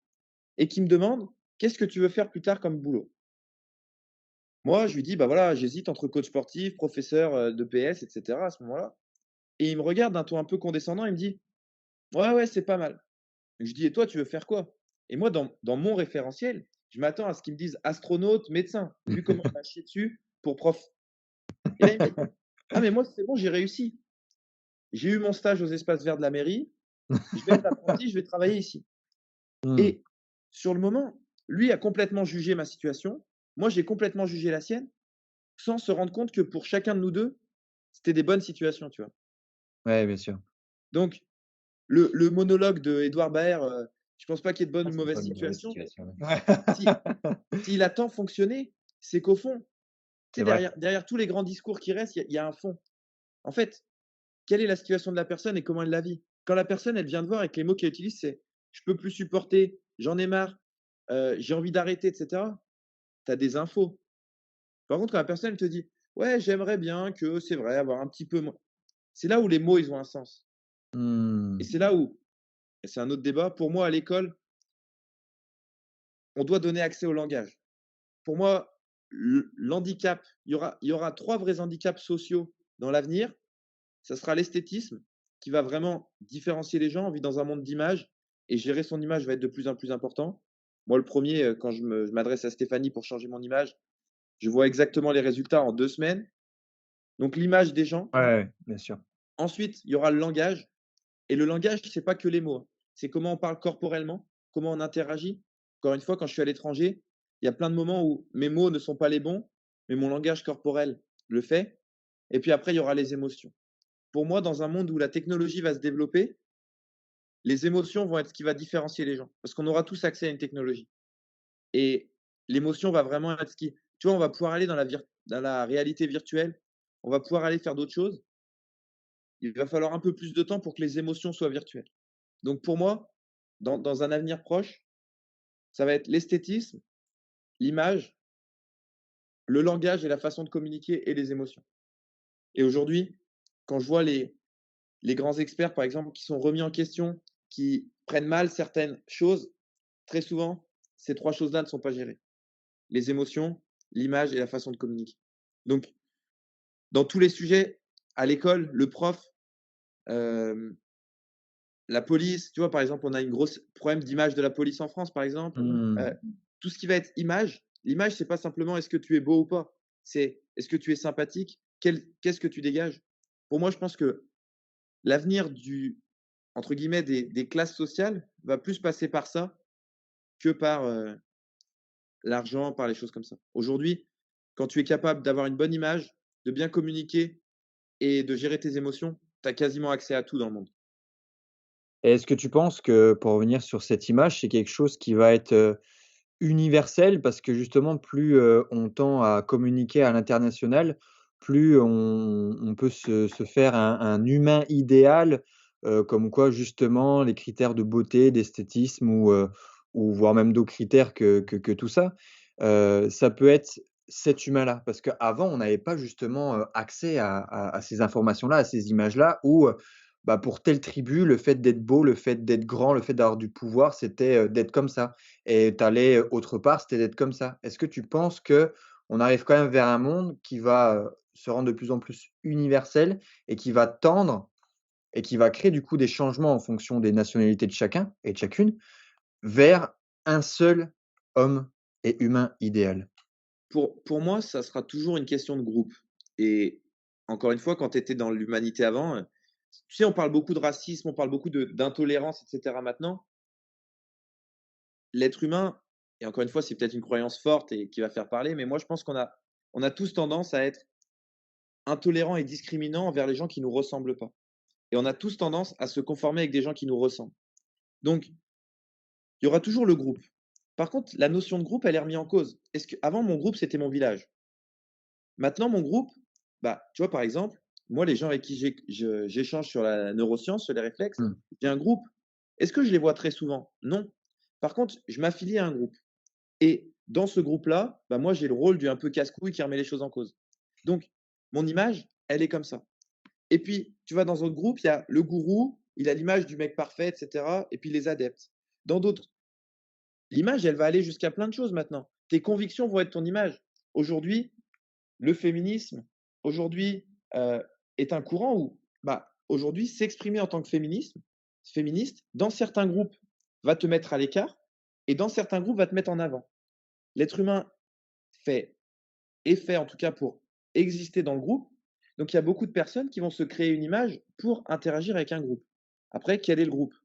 et qui me demande: «Qu'est-ce que tu veux faire plus tard comme boulot?» Moi, je lui dis: «Bah, voilà, j'hésite entre coach sportif, professeur, de PS et cetera», à ce moment-là. Et il me regarde d'un ton un peu condescendant, il me dit: «Ouais, ouais, c'est pas mal». Et je dis: «Et toi, tu veux faire quoi?» Et moi, dans mon référentiel, je m'attends à ce qu'ils me disent astronaute, médecin, vu comment il m'a chié dessus pour prof. Et là, il m'a dit: «Ah mais moi, c'est bon, j'ai réussi. J'ai eu mon stage aux espaces verts de la mairie, je vais être apprenti, je vais travailler ici». Mmh. Et sur le moment, lui a complètement jugé ma situation, moi, j'ai complètement jugé la sienne, sans se rendre compte que pour chacun de nous 2, c'était des bonnes situations, tu vois? Ouais, bien sûr. Donc le monologue de Édouard Baer, je pense pas qu'il y ait de bonne Ah, ou de c'est mauvaise pas une mauvaise situation. situation. Si s'il a tant fonctionné, c'est qu'au fond, tu C'est sais, vrai. derrière tous les grands discours qui restent, il y a un fond. En fait, quelle est la situation de la personne et comment elle la vit? Quand la personne, elle vient te voir et que les mots qu'elle utilise, c'est: «Je peux plus supporter, j'en ai marre, j'ai envie d'arrêter» et cetera, tu as des infos. Par contre, quand la personne, elle te dit: «Ouais, j'aimerais bien que, c'est vrai, avoir un petit peu moins», c'est là où les mots, ils ont un sens. Et Mmh. c'est là où, et c'est un autre débat, pour moi, à l'école, on doit donner accès au langage. Pour moi, l'handicap, il y aura 3 vrais handicaps sociaux dans l'avenir. Ça sera l'esthétisme qui va vraiment différencier les gens. On vit dans un monde d'images et gérer son image va être de plus en plus important. Moi, le premier, quand je m'adresse à Stéphanie pour changer mon image, je vois exactement les résultats en 2 semaines. Donc l'image des gens. Ouais, ouais, bien sûr. Ensuite, il y aura le langage et le langage, c'est pas que les mots, hein. C'est comment on parle corporellement, comment on interagit. Encore une fois, quand je suis à l'étranger, il y a plein de moments où mes mots ne sont pas les bons, mais mon langage corporel le fait. Et puis après, il y aura les émotions. Pour moi, dans un monde où la technologie va se développer, les émotions vont être ce qui va différencier les gens. Parce qu'on aura tous accès à une technologie. Et l'émotion va vraiment être ce qui. Tu vois, on va pouvoir aller dans la réalité virtuelle, on va pouvoir aller faire d'autres choses. Il va falloir un peu plus de temps pour que les émotions soient virtuelles. Donc pour moi, dans un avenir proche, ça va être l'esthétisme, l'image, le langage et la façon de communiquer et les émotions. Et aujourd'hui, quand je vois les grands experts, par exemple, qui sont remis en question, qui prennent mal certaines choses, très souvent, ces 3 choses-là ne sont pas gérées. Les émotions, l'image et la façon de communiquer. Donc, dans tous les sujets, à l'école, le prof, hem, la police, tu vois, par exemple, on a une grosse problème d'image de la police en France, par exemple. Mmh. Heu, tout ce qui va être image, l'image, c'est pas simplement est-ce que tu es beau ou pas, c'est est-ce que tu es sympathique? Qu'est-ce que tu dégages? Pour moi, je pense que l'avenir du entre guillemets «des classes sociales» va plus passer par ça que par, l'argent, par les choses comme ça. Aujourd'hui, quand tu es capable d'avoir une bonne image, de bien communiquer et de gérer tes émotions, tu as quasiment accès à tout dans le monde. Et est-ce que tu penses que, pour revenir sur cette image, c'est quelque chose qui va être, universel? Parce que justement, plus, on tend à communiquer à l'international, plus on peut se faire un humain idéal, comme quoi justement les critères de beauté, d'esthétisme ou voire même d'autres critères que tout ça, ça peut être cet humain-là? Parce qu'avant, on n'avait pas justement, accès à ces informations-là, à ces images-là où, bah, pour telle tribu, le fait d'être beau, le fait d'être grand, le fait d'avoir du pouvoir, c'était, d'être comme ça et tu allais, autre part, c'était d'être comme ça. Est-ce que tu penses qu'on arrive quand même vers un monde qui va, se rendre de plus en plus universel et qui va tendre et qui va créer du coup des changements en fonction des nationalités de chacun et de chacune, vers un seul homme et humain idéal? Pour moi, ça sera toujours une question de groupe et encore une fois, quand tu étais dans l'humanité avant, tu sais, on parle beaucoup de racisme, on parle beaucoup de d'intolérance et cetera maintenant. L'être humain et encore une fois, c'est peut-être une croyance forte et qui va faire parler, mais moi je pense qu'on a tous tendance à être intolérants et discriminants envers les gens qui nous ressemblent pas et on a tous tendance à se conformer avec des gens qui nous ressemblent. Donc, il y aura toujours le groupe. Par contre, la notion de groupe, elle est remise en cause. Est-ce qu'avant mon groupe, c'était mon village. Maintenant, mon groupe, bah, tu vois, par exemple, moi, les gens avec qui j'échange sur la neuroscience, sur les réflexes, Mmh. j'ai un groupe. Est-ce que je les vois très souvent? Non. Par contre, je m'affilie à un groupe. Et dans ce groupe-là, bah, moi, j'ai le rôle du un peu casse-couille qui remet les choses en cause. Donc, mon image, elle est comme ça. Et puis, tu vois, dans un autre groupe, il y a le gourou, il a l'image du mec parfait, et cetera, et puis les adeptes. Dans d'autres, l'image, elle va aller jusqu'à plein de choses maintenant. Tes convictions vont être ton image. Aujourd'hui, le féminisme, aujourd'hui, est un courant où, bah, aujourd'hui, s'exprimer en tant que féministe, dans certains groupes, va te mettre à l'écart et dans certains groupes, va te mettre en avant. L'être humain fait est fait, en tout cas, pour exister dans le groupe. Donc il y a beaucoup de personnes qui vont se créer une image pour interagir avec un groupe. Après, quel est le groupe?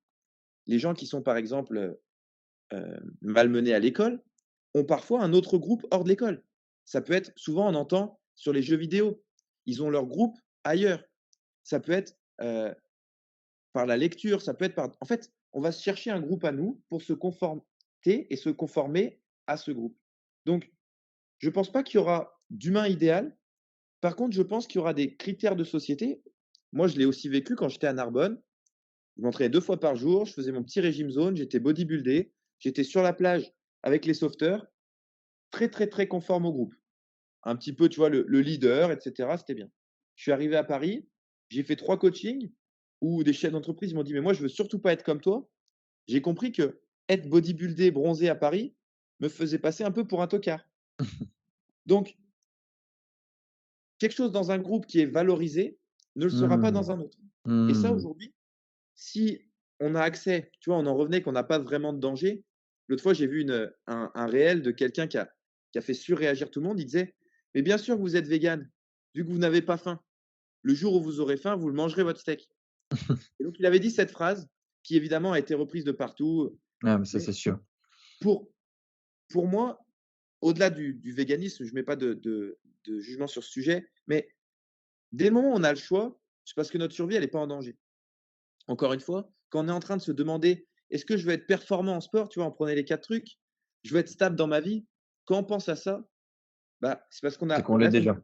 Les gens qui sont, par exemple, malmenés à l'école, ont parfois un autre groupe hors de l'école. Ça peut être souvent on entend sur les jeux vidéo, ils ont leur groupe ailleurs. Ça peut être, par la lecture, ça peut être par en fait, on va se chercher un groupe à nous pour se conformer et se conformer à ce groupe. Donc je pense pas qu'il y aura d'humain idéal. Par contre, je pense qu'il y aura des critères de société. Moi, je l'ai aussi vécu quand j'étais à Narbonne. Je m'entraînais 2 fois par jour, je faisais mon petit régime zone, j'étais bodybuildé, j'étais sur la plage avec les sauveteurs, très, très, très conforme au groupe. Un petit peu, tu vois, le leader, et cetera, c'était bien. Je suis arrivé à Paris, j'ai fait 3 coachings où des chefs d'entreprise m'ont dit: «Mais moi, je veux surtout pas être comme toi». J'ai compris que être bodybuildé, bronzé à Paris, me faisait passer un peu pour un tocard. Donc quelque chose dans un groupe qui est valorisé, ne le sera pas Mmh. dans un autre. Et ça, Mmh. aujourd'hui, si on a accès, tu vois, on en revenait qu'on n'a pas vraiment de danger. L'autre fois, j'ai vu un réel de quelqu'un qui a fait surréagir tout le monde. Il disait: «Mais bien sûr que vous êtes végan, vu que vous n'avez pas faim. Le jour où vous aurez faim, vous le mangerez votre steak». Et donc il avait dit cette phrase qui évidemment a été reprise de partout, Ah, mais ça, mais c'est sûr. pour pour moi, au-delà du véganisme, je mets pas de jugement sur ce sujet, mais dès le moment où on a le choix, c'est parce que notre survie, elle est pas en danger. Encore une fois, quand on est en train de se demander: «Est-ce que je veux être performant en sport?» Tu vois? On prenait les 4 trucs. «Je veux être stable dans ma vie». Quand on pense à ça, bah, c'est parce qu'on C'est a qu'on l'est déjà.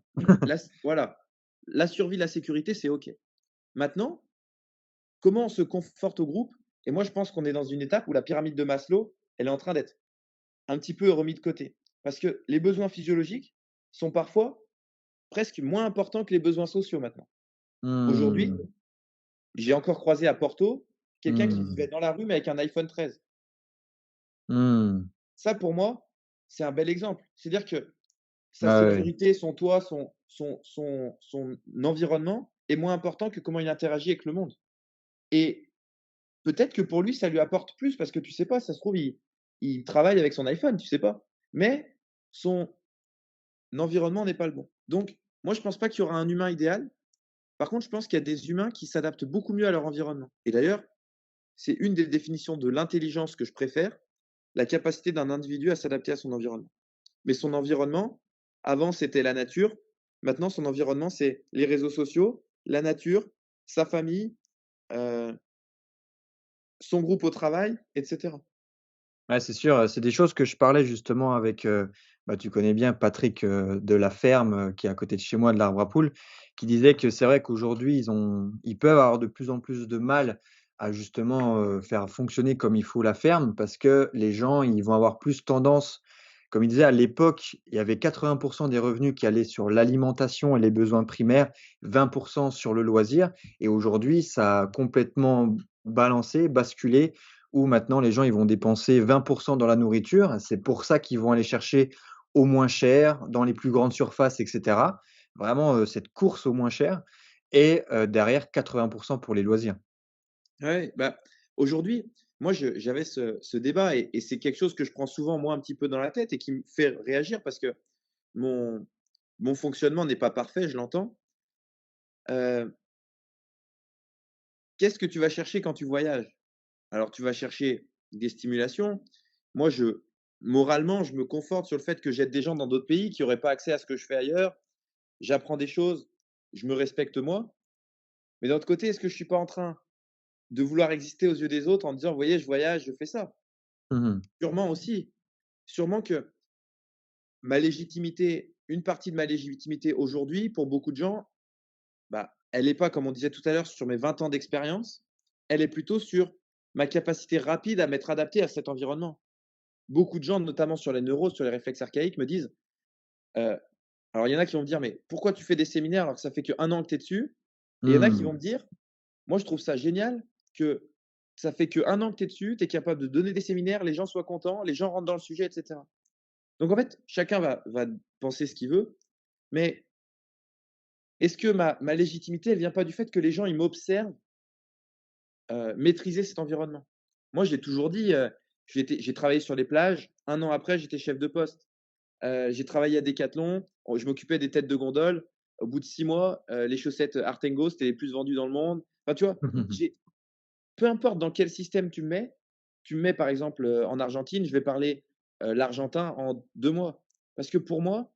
voilà, la survie, la sécurité, c'est OK. Maintenant, comment on se conforte au groupe? Et moi, je pense qu'on est dans une étape où la pyramide de Maslow, elle est en train d'être un petit peu remis de côté. Parce que les besoins physiologiques sont parfois presque moins importants que les besoins sociaux maintenant. Aujourd'hui, Mmh. j'ai encore croisé à Porto quelqu'un qui Mmh. vivait dans la rue mais avec un iPhone 13. Mmh. Ça, pour moi, c'est un bel exemple. C'est-à-dire que sa Ah ouais. sécurité, son toit, son environnement est moins important que comment il interagit avec le monde. Et peut-être que pour lui, ça lui apporte plus parce que tu sais pas, ça se trouve, il travaille avec son iPhone, tu sais pas. Mais son environnement n'est pas le bon. Donc, moi, je pense pas qu'il y aura un humain idéal. Par contre, je pense qu'il y a des humains qui s'adaptent beaucoup mieux à leur environnement. Et d'ailleurs, c'est une des définitions de l'intelligence que je préfère, la capacité d'un individu à s'adapter à son environnement. Mais son environnement, avant, c'était la nature. Maintenant, son environnement, c'est les réseaux sociaux, la nature, sa famille, heu, son groupe au travail, et cetera. Ouais, c'est sûr, c'est des choses que je parlais justement avec, bah, tu connais bien Patrick, de la ferme, qui est à côté de chez moi, de l'arbre à poules, qui disait que c'est vrai qu'aujourd'hui, ils peuvent avoir de plus en plus de mal à justement, faire fonctionner comme il faut la ferme parce que les gens, ils vont avoir plus tendance Comme il disait, à l'époque, il y avait 80 des revenus qui allaient sur l'alimentation et les besoins primaires, 20 sur le loisir et aujourd'hui, ça a complètement balancé, basculé, où maintenant les gens, ils vont dépenser 20 dans la nourriture. C'est pour ça qu'ils vont aller chercher au moins cher, dans les plus grandes surfaces et cetera. Vraiment, cette course au moins cher et derrière 80 pour les loisirs. Ouais, bah, aujourd'hui, moi, j'avais ce débat et c'est quelque chose que je prends souvent, moi, un petit peu dans la tête et qui me fait réagir parce que mon mon fonctionnement n'est pas parfait, je l'entends. Heu, Qu'est-ce que tu vas chercher quand tu voyages? Alors tu vas chercher des stimulations. Moi, moralement, je me conforte sur le fait que j'aide des gens dans d'autres pays qui n'auraient pas accès à ce que je fais ailleurs. J'apprends des choses, je me respecte moi. Mais d'un autre côté, est-ce que je suis pas en train de vouloir exister aux yeux des autres en disant: «Vous voyez, je voyage, je fais ça»? Mmh. Sûrement aussi. Sûrement que ma légitimité une partie de ma légitimité aujourd'hui, pour beaucoup de gens, bah, elle est pas, comme on disait tout à l'heure, sur mes 20 ans d'expérience, elle est plutôt sur ma capacité rapide à m'être adapté à cet environnement. Beaucoup de gens, notamment sur les neuros, sur les réflexes archaïques, me disent, heu alors il y en a qui vont me dire: «Mais pourquoi tu fais des séminaires alors que ça fait qu'1 an que tu es dessus?» Et il y en a qui Mmh. vont me dire: «Moi, je trouve ça génial que ça fait qu'1 an que tu es dessus, tu es capable de donner des séminaires, les gens soient contents, les gens rentrent dans le sujet et cetera». Donc en fait, chacun va penser ce qu'il veut, mais est-ce que ma légitimité, elle vient pas du fait que les gens, ils m'observent, maîtriser cet environnement? Moi, j'ai toujours dit, j'ai travaillé sur les plages, 1 an après, j'étais chef de poste. J'ai travaillé à Decathlon, je m'occupais des têtes de gondole. Au bout de 6 mois, les chaussettes Artengo, c'était les plus vendues dans le monde. Enfin, tu vois? J'ai peu importe dans quel système tu me mets par exemple, en Argentine, je vais parler, l'argentin en 2 mois. Parce que pour moi,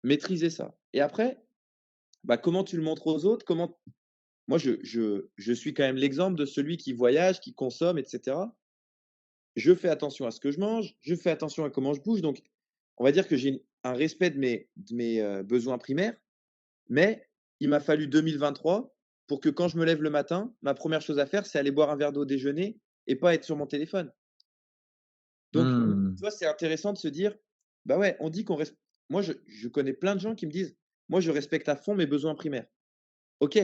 maîtriser ça et après, bah, comment tu le montres aux autres? Comment moi je suis quand même l'exemple de celui qui voyage, qui consomme et cetera. Je fais attention à ce que je mange, je fais attention à comment je bouge, donc on va dire que j'ai un respect de mes besoins primaires, mais il m'a fallu 2023 pour que quand je me lève le matin, ma première chose à faire, c'est aller boire un verre d'eau au déjeuner et pas être sur mon téléphone. Donc, tu Mmh. vois, c'est intéressant de se dire: «Bah, ouais, on dit qu'on res» moi je connais plein de gens qui me disent: «Moi, je respecte à fond mes besoins primaires». OK,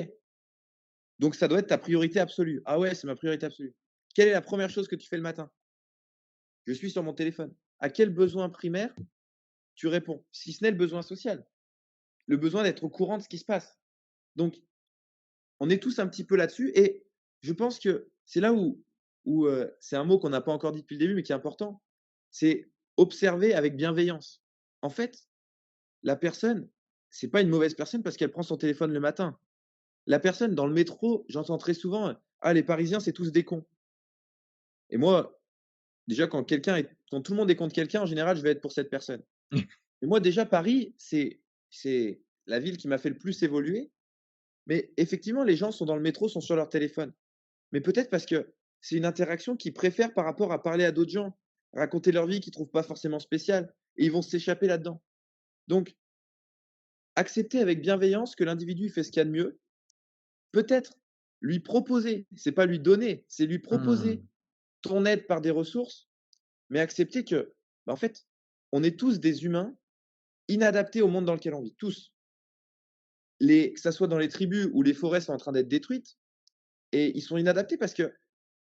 donc ça doit être ta priorité absolue. Ah ouais, c'est ma priorité absolue. Quelle est la première chose que tu fais le matin? Je suis sur mon téléphone. À quel besoin primaire tu réponds? Si ce n'est le besoin social, le besoin d'être au courant de ce qui se passe. Donc, on est tous un petit peu là-dessus et je pense que c'est là où c'est un mot qu'on n'a pas encore dit depuis le début, mais qui est important, c'est observer avec bienveillance. En fait, la personne, c'est pas une mauvaise personne parce qu'elle prend son téléphone le matin. La personne dans le métro, j'entends très souvent: «Ah les Parisiens, c'est tous des cons» et moi, déjà quand tout le monde est contre quelqu'un, en général, je vais être pour cette personne. Et moi déjà Paris, c'est la ville qui m'a fait le plus évoluer, mais effectivement, les gens sont dans le métro, sont sur leur téléphone. Mais peut-être parce que c'est une interaction qu'ils préfèrent par rapport à parler à d'autres gens, raconter leur vie qu'ils trouvent pas forcément spéciale et ils vont s'échapper là-dedans. Donc, accepter avec bienveillance que l'individu fait ce qu'il y a de mieux, peut-être lui proposer, c'est pas lui donner, c'est lui Mmh. proposer ton aide par des ressources, mais accepter que, bah, en fait, on est tous des humains inadaptés au monde dans lequel on vit, tous. Que ça soit dans les tribus où les forêts sont en train d'être détruites et ils sont inadaptés parce que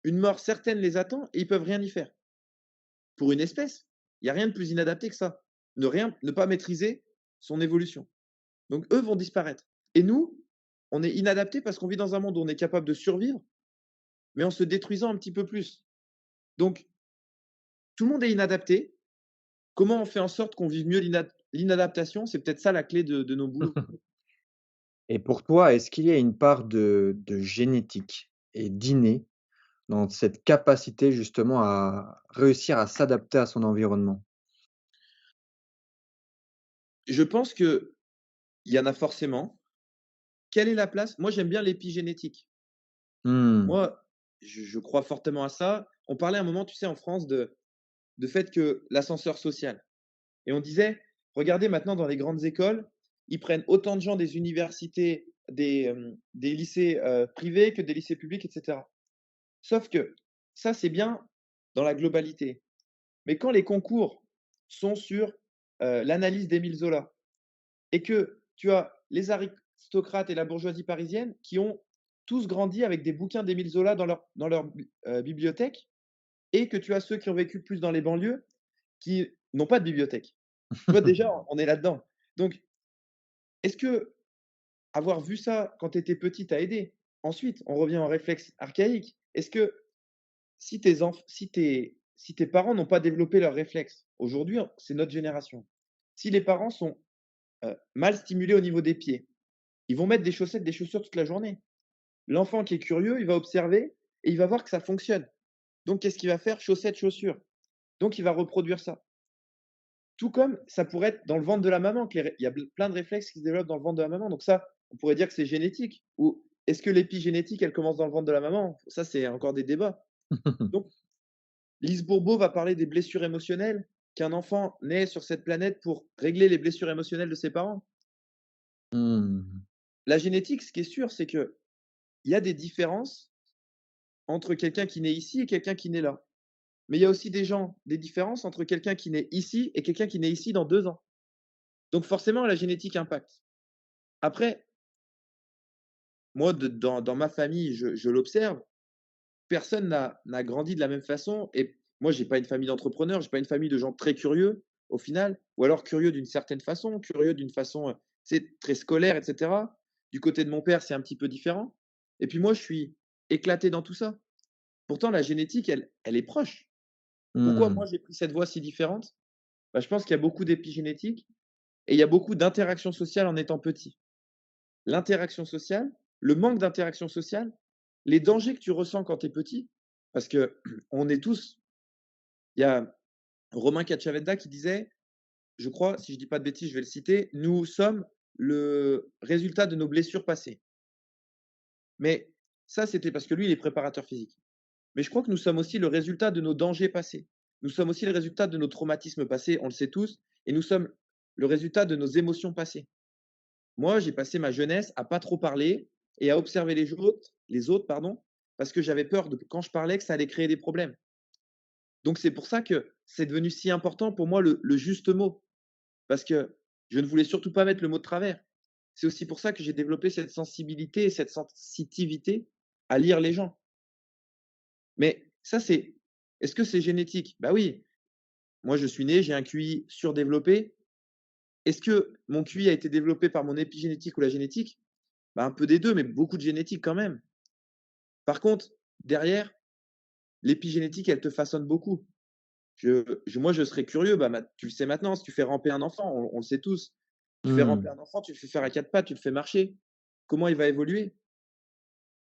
une mort certaine les attend et ils peuvent rien y faire. Pour une espèce, il y a rien de plus inadapté que ça. Ne pas maîtriser son évolution. Donc eux vont disparaître. Et nous, on est inadaptés parce qu'on vit dans un monde où on est capable de survivre, mais en se détruisant un petit peu plus. Donc tout le monde est inadapté. Comment on fait en sorte qu'on vive mieux l'inadaptation? C'est peut-être ça la clé de nos boulots. Et pour toi, est-ce qu'il y a une part de génétique et d'inné dans cette capacité justement à réussir à s'adapter à son environnement? Je pense qu'il y en a forcément. Quelle est la place? Moi, j'aime bien l'épigénétique. Mmh. Moi, je crois fortement à ça. On parlait à un moment, tu sais, en France de fait que l'ascenseur social et on disait: «Regardez maintenant dans les grandes écoles, ils prennent autant de gens des universités, des lycées, privés que des lycées publics et cetera». Sauf que ça, c'est bien dans la globalité. Mais quand les concours sont sur l'analyse d'Émile Zola et que tu as les aristocrates et la bourgeoisie parisienne qui ont tous grandi avec des bouquins d'Émile Zola dans leur bibliothèque et que tu as ceux qui ont vécu plus dans les banlieues qui n'ont pas de bibliothèque. Tu vois, déjà, on est là-dedans. Donc, est-ce que avoir vu ça quand tu étais petit t'a aidé? Ensuite, on revient au réflexe archaïque. Est-ce que si tes parents n'ont pas développé leurs réflexes, aujourd'hui, c'est notre génération. Si les parents sont mal stimulés au niveau des pieds, ils vont mettre des chaussettes, des chaussures toute la journée. L'enfant qui est curieux, il va observer et il va voir que ça fonctionne. Donc, qu'est-ce qu'il va faire? Chaussettes, chaussures. Donc, il va reproduire ça. Tout comme ça pourrait être dans le ventre de la maman, il y a plein de réflexes qui se développent dans le ventre de la maman. Donc ça, on pourrait dire que c'est génétique. Ou est-ce que l'épigénétique, elle commence dans le ventre de la maman? Ça, c'est encore des débats. Donc, Lise Bourbeau va parler des blessures émotionnelles, qu'un enfant naît sur cette planète pour régler les blessures émotionnelles de ses parents. Mmh. La génétique, ce qui est sûr, c'est qu'il y a des différences entre quelqu'un qui naît ici et quelqu'un qui naît là. Mais il y a aussi des différences entre quelqu'un qui naît ici et quelqu'un qui naît ici dans 2 ans. Donc forcément, la génétique impacte. Après, moi, dans ma famille, je l'observe, personne n'a grandi de la même façon. Et moi, j'ai pas une famille d'entrepreneurs, j'ai pas une famille de gens très curieux, au final, ou alors curieux d'une certaine façon, curieux d'une façon, très scolaire, et cetera. Du côté de mon père, c'est un petit peu différent. Et puis moi, je suis éclaté dans tout ça. Pourtant, la génétique, elle est proche. Pourquoi Mmh. moi, j'ai pris cette voie si différente? Bah, je pense qu'il y a beaucoup d'épigénétique et il y a beaucoup d'interactions sociales en étant petit. L'interaction sociale, le manque d'interaction sociale, les dangers que tu ressens quand tu es petit, parce que on est tous, il y a Romain Cacciavedda qui disait, je crois, si je dis pas de bêtises, je vais le citer, nous sommes le résultat de nos blessures passées. Mais ça, c'était parce que lui, il est préparateur physique. Mais je crois que nous sommes aussi le résultat de nos dangers passés. Nous sommes aussi le résultat de nos traumatismes passés, on le sait tous, et nous sommes le résultat de nos émotions passées. Moi, j'ai passé ma jeunesse à pas trop parler et à observer les autres, pardon, parce que j'avais peur de quand je parlais que ça allait créer des problèmes. Donc c'est pour ça que c'est devenu si important pour moi le juste mot, parce que je ne voulais surtout pas mettre le mot de travers. C'est aussi pour ça que j'ai développé cette sensibilité et cette sensitivité à lire les gens. Mais ça, est-ce que c'est génétique? Bah oui, moi je suis né, j'ai un QI surdéveloppé. Est-ce que mon QI a été développé par mon épigénétique ou la génétique? Bah, un peu des 2, mais beaucoup de génétique quand même. Par contre, derrière, l'épigénétique, elle te façonne beaucoup. Moi, je serais curieux, bah, tu le sais maintenant, si tu fais ramper un enfant, on le sait tous. Tu fais ramper Mmh. un enfant, tu le fais faire à 4 pattes, tu le fais marcher. Comment il va évoluer?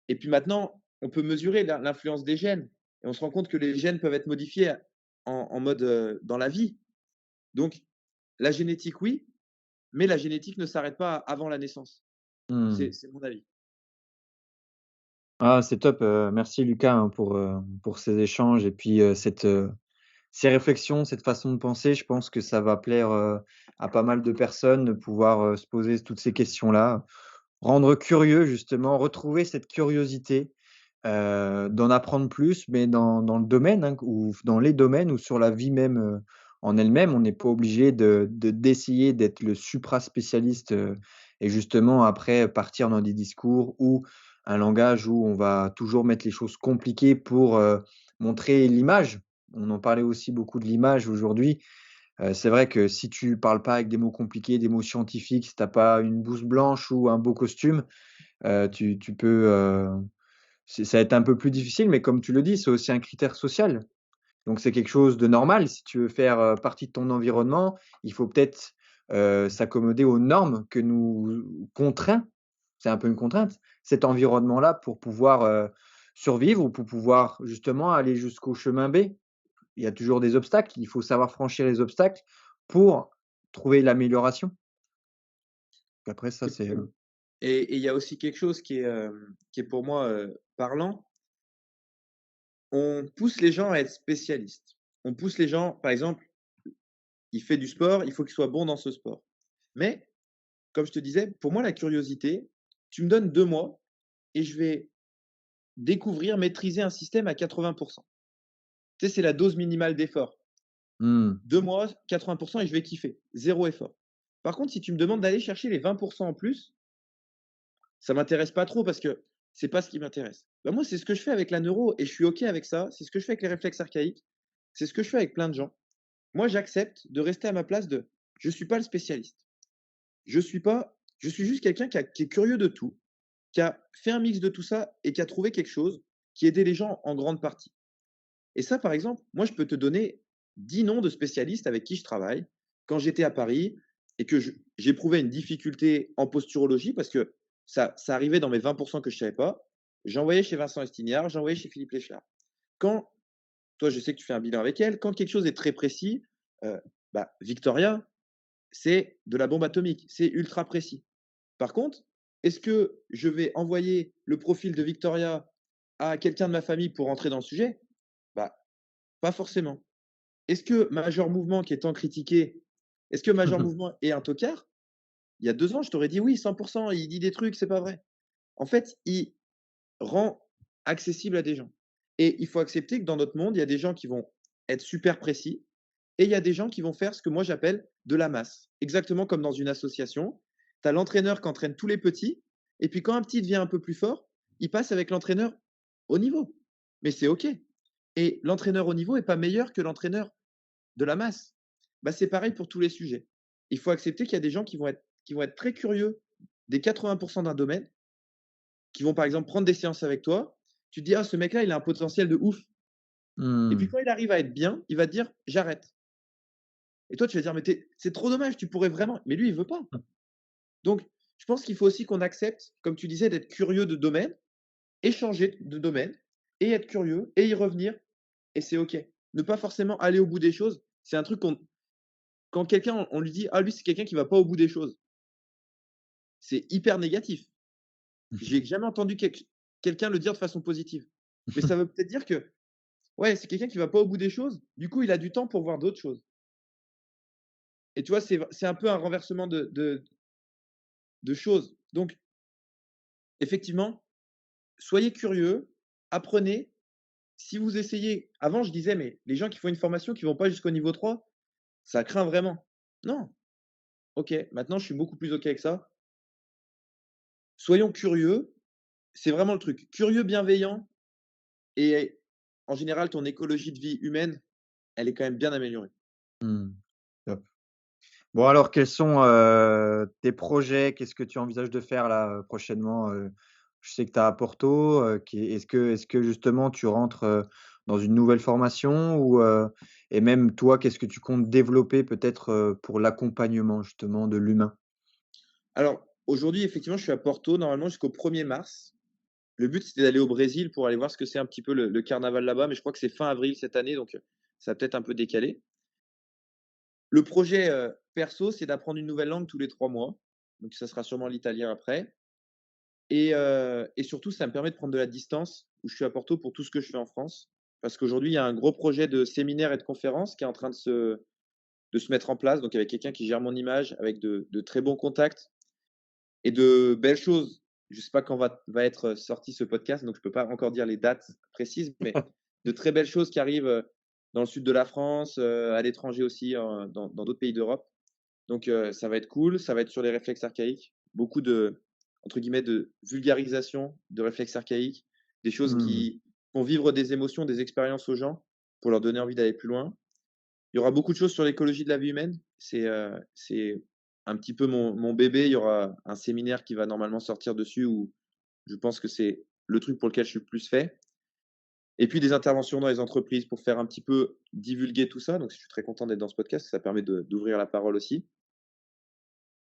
Et puis maintenant, on peut mesurer l'influence des gènes et on se rend compte que les gènes peuvent être modifiés en mode, dans la vie. Donc la génétique, oui, mais la génétique ne s'arrête pas avant la naissance. Mmh. C'est mon avis. Ah, c'est top, merci Lucas, hein, pour ces échanges et puis, ces réflexions, cette façon de penser. Je pense que ça va plaire, à pas mal de personnes de pouvoir, se poser toutes ces questions-là. Rendre curieux justement, retrouver cette curiosité, d'en apprendre plus, mais dans le domaine, hein, ou dans les domaines ou sur la vie même, en elle-même. On n'est pas obligé d'essayer d'être le supra spécialiste, et justement après partir dans des discours ou un langage où on va toujours mettre les choses compliquées pour, montrer l'image. On en parlait aussi beaucoup de l'image aujourd'hui. C'est vrai que si tu parles pas avec des mots compliqués, des mots scientifiques, si tu as pas une blouse blanche ou un beau costume, tu peux, ça va être un peu plus difficile, mais comme tu le dis, c'est aussi un critère social. Donc c'est quelque chose de normal. Si tu veux faire, partie de ton environnement, il faut peut-être, s'accommoder aux normes que nous contraint, c'est un peu une contrainte, cet environnement-là pour pouvoir, survivre ou pour pouvoir justement aller jusqu'au chemin B. Il y a toujours des obstacles, il faut savoir franchir les obstacles pour trouver l'amélioration. Après ça, c'est, Et il y a aussi quelque chose qui est pour moi, parlant. On pousse les gens à être spécialistes. On pousse les gens, par exemple, il fait du sport, il faut qu'il soit bon dans ce sport. Mais, comme je te disais, pour moi, la curiosité, tu me donnes 2 mois et je vais découvrir, maîtriser un système à 80. Tu sais, c'est la dose minimale d'effort. Mmh. 2 mois, 80 et je vais kiffer. Zéro effort. Par contre, si tu me demandes d'aller chercher les 20 en plus, ça m'intéresse pas trop parce que c'est pas ce qui m'intéresse. Bah, moi, c'est ce que je fais avec la neuro et je suis OK avec ça. C'est ce que je fais avec les réflexes archaïques. C'est ce que je fais avec plein de gens. Moi, j'accepte de rester à ma place de je suis pas le spécialiste. Je suis juste quelqu'un qui est curieux de tout, qui a fait un mix de tout ça et qui a trouvé quelque chose qui aidait les gens en grande partie. Et ça, par exemple, moi, je peux te donner 10 noms de spécialistes avec qui je travaille. Quand j'étais à Paris et que j'éprouvais une difficulté en posturologie, parce que ça arrivait dans mes 20 que je ne savais pas, j'envoyais chez Vincent Estignard, j'envoyais chez Philippe Léchlard. Quand, toi, je sais que tu fais un bilan avec elle, quand quelque chose est très précis, Victoria, c'est de la bombe atomique, c'est ultra précis. Par contre, est-ce que je vais envoyer le profil de Victoria à quelqu'un de ma famille pour rentrer dans le sujet? Bah, pas forcément. Est-ce que Major Mouvement, qui est tant critiqué, est-ce que Major Mouvement est un tocard? Il y a 2 ans, je t'aurais dit: «Oui, 100 il dit des trucs, c'est pas vrai». En fait, il rend accessible à des gens et il faut accepter que dans notre monde, il y a des gens qui vont être super précis et il y a des gens qui vont faire ce que moi j'appelle de la masse. Exactement comme dans une association, tu as l'entraîneur qui entraîne tous les petits et puis quand un petit devient un peu plus fort, il passe avec l'entraîneur au niveau. Mais c'est OK et l'entraîneur au niveau est pas meilleur que l'entraîneur de la masse. Bah, c'est pareil pour tous les sujets. Il faut accepter qu'il y a des gens qui vont être très curieux des 80 d'un domaine, qui vont par exemple prendre des séances avec toi. Tu te dis: «Ah, ce mec-là, il a un potentiel de ouf». Et puis Mmh. quand il arrive à être bien, il va te dire: «J'arrête». Et toi, tu vas dire: «Mais c'est trop dommage, tu pourrais vraiment». Mais lui, il veut pas. Donc, je pense qu'il faut aussi qu'on accepte, comme tu disais, d'être curieux de domaine, échanger de domaine et être curieux et y revenir. Et c'est OK. Ne pas forcément aller au bout des choses. C'est un truc qu'on, quand quelqu'un, on lui dit: «Ah, lui, c'est quelqu'un qui va pas au bout des choses». C'est hyper négatif. J'ai jamais entendu quelqu'un le dire de façon positive. Mais ça veut peut-être dire que, ouais, c'est quelqu'un qui va pas au bout des choses. Du coup, il a du temps pour voir d'autres choses. Et tu vois, c'est un peu un renversement de choses. Donc, effectivement, soyez curieux, apprenez. Si vous essayez, avant, je disais, mais les gens qui font une formation qui vont pas jusqu'au niveau 3, ça craint vraiment. Non. OK, maintenant, je suis beaucoup plus OK avec ça. Soyons curieux, c'est vraiment le truc. Curieux, bienveillant et en général, ton écologie de vie humaine, elle est quand même bien améliorée. Mmh. Top. Bon alors quels sont, tes projets? Qu'est-ce que tu envisages de faire là, prochainement? Je sais que tu es à Porto, qui est-ce que justement tu rentres, dans une nouvelle formation ou, et même toi, qu'est-ce que tu comptes développer peut-être, pour l'accompagnement justement de l'humain? Alors, aujourd'hui, effectivement, je suis à Porto, normalement jusqu'au 1er mars. Le but, c'était d'aller au Brésil pour aller voir ce que c'est un petit peu le carnaval là-bas, mais je crois que c'est fin avril cette année, donc ça va peut-être un peu décalé. Le projet, perso, c'est d'apprendre une nouvelle langue tous les 3 mois, donc ça sera sûrement l'italien après et surtout, ça me permet de prendre de la distance où je suis à Porto pour tout ce que je fais en France. Parce qu'aujourd'hui, il y a un gros projet de séminaire et de conférence qui est en train de se mettre en place, donc avec quelqu'un qui gère mon image, avec de très bons contacts et de belles choses. Je ne sais pas quand va être sorti ce podcast, donc je ne peux pas encore dire les dates précises, mais de très belles choses qui arrivent, dans le sud de la France, à l'étranger aussi, dans d'autres pays d'Europe. Donc ça va être cool, ça va être sur les réflexes archaïques. Beaucoup de, entre guillemets, de vulgarisation de réflexes archaïques, des choses Mmh. qui font vivre des émotions, des expériences aux gens pour leur donner envie d'aller plus loin. Il y aura beaucoup de choses sur l'écologie de la vie humaine. C'est un petit peu mon bébé. Il y aura un séminaire qui va normalement sortir dessus où je pense que c'est le truc pour lequel je suis le plus fait. Et puis des interventions dans les entreprises pour faire un petit peu divulguer tout ça. Donc je suis très content d'être dans ce podcast, ça permet d'ouvrir la parole aussi.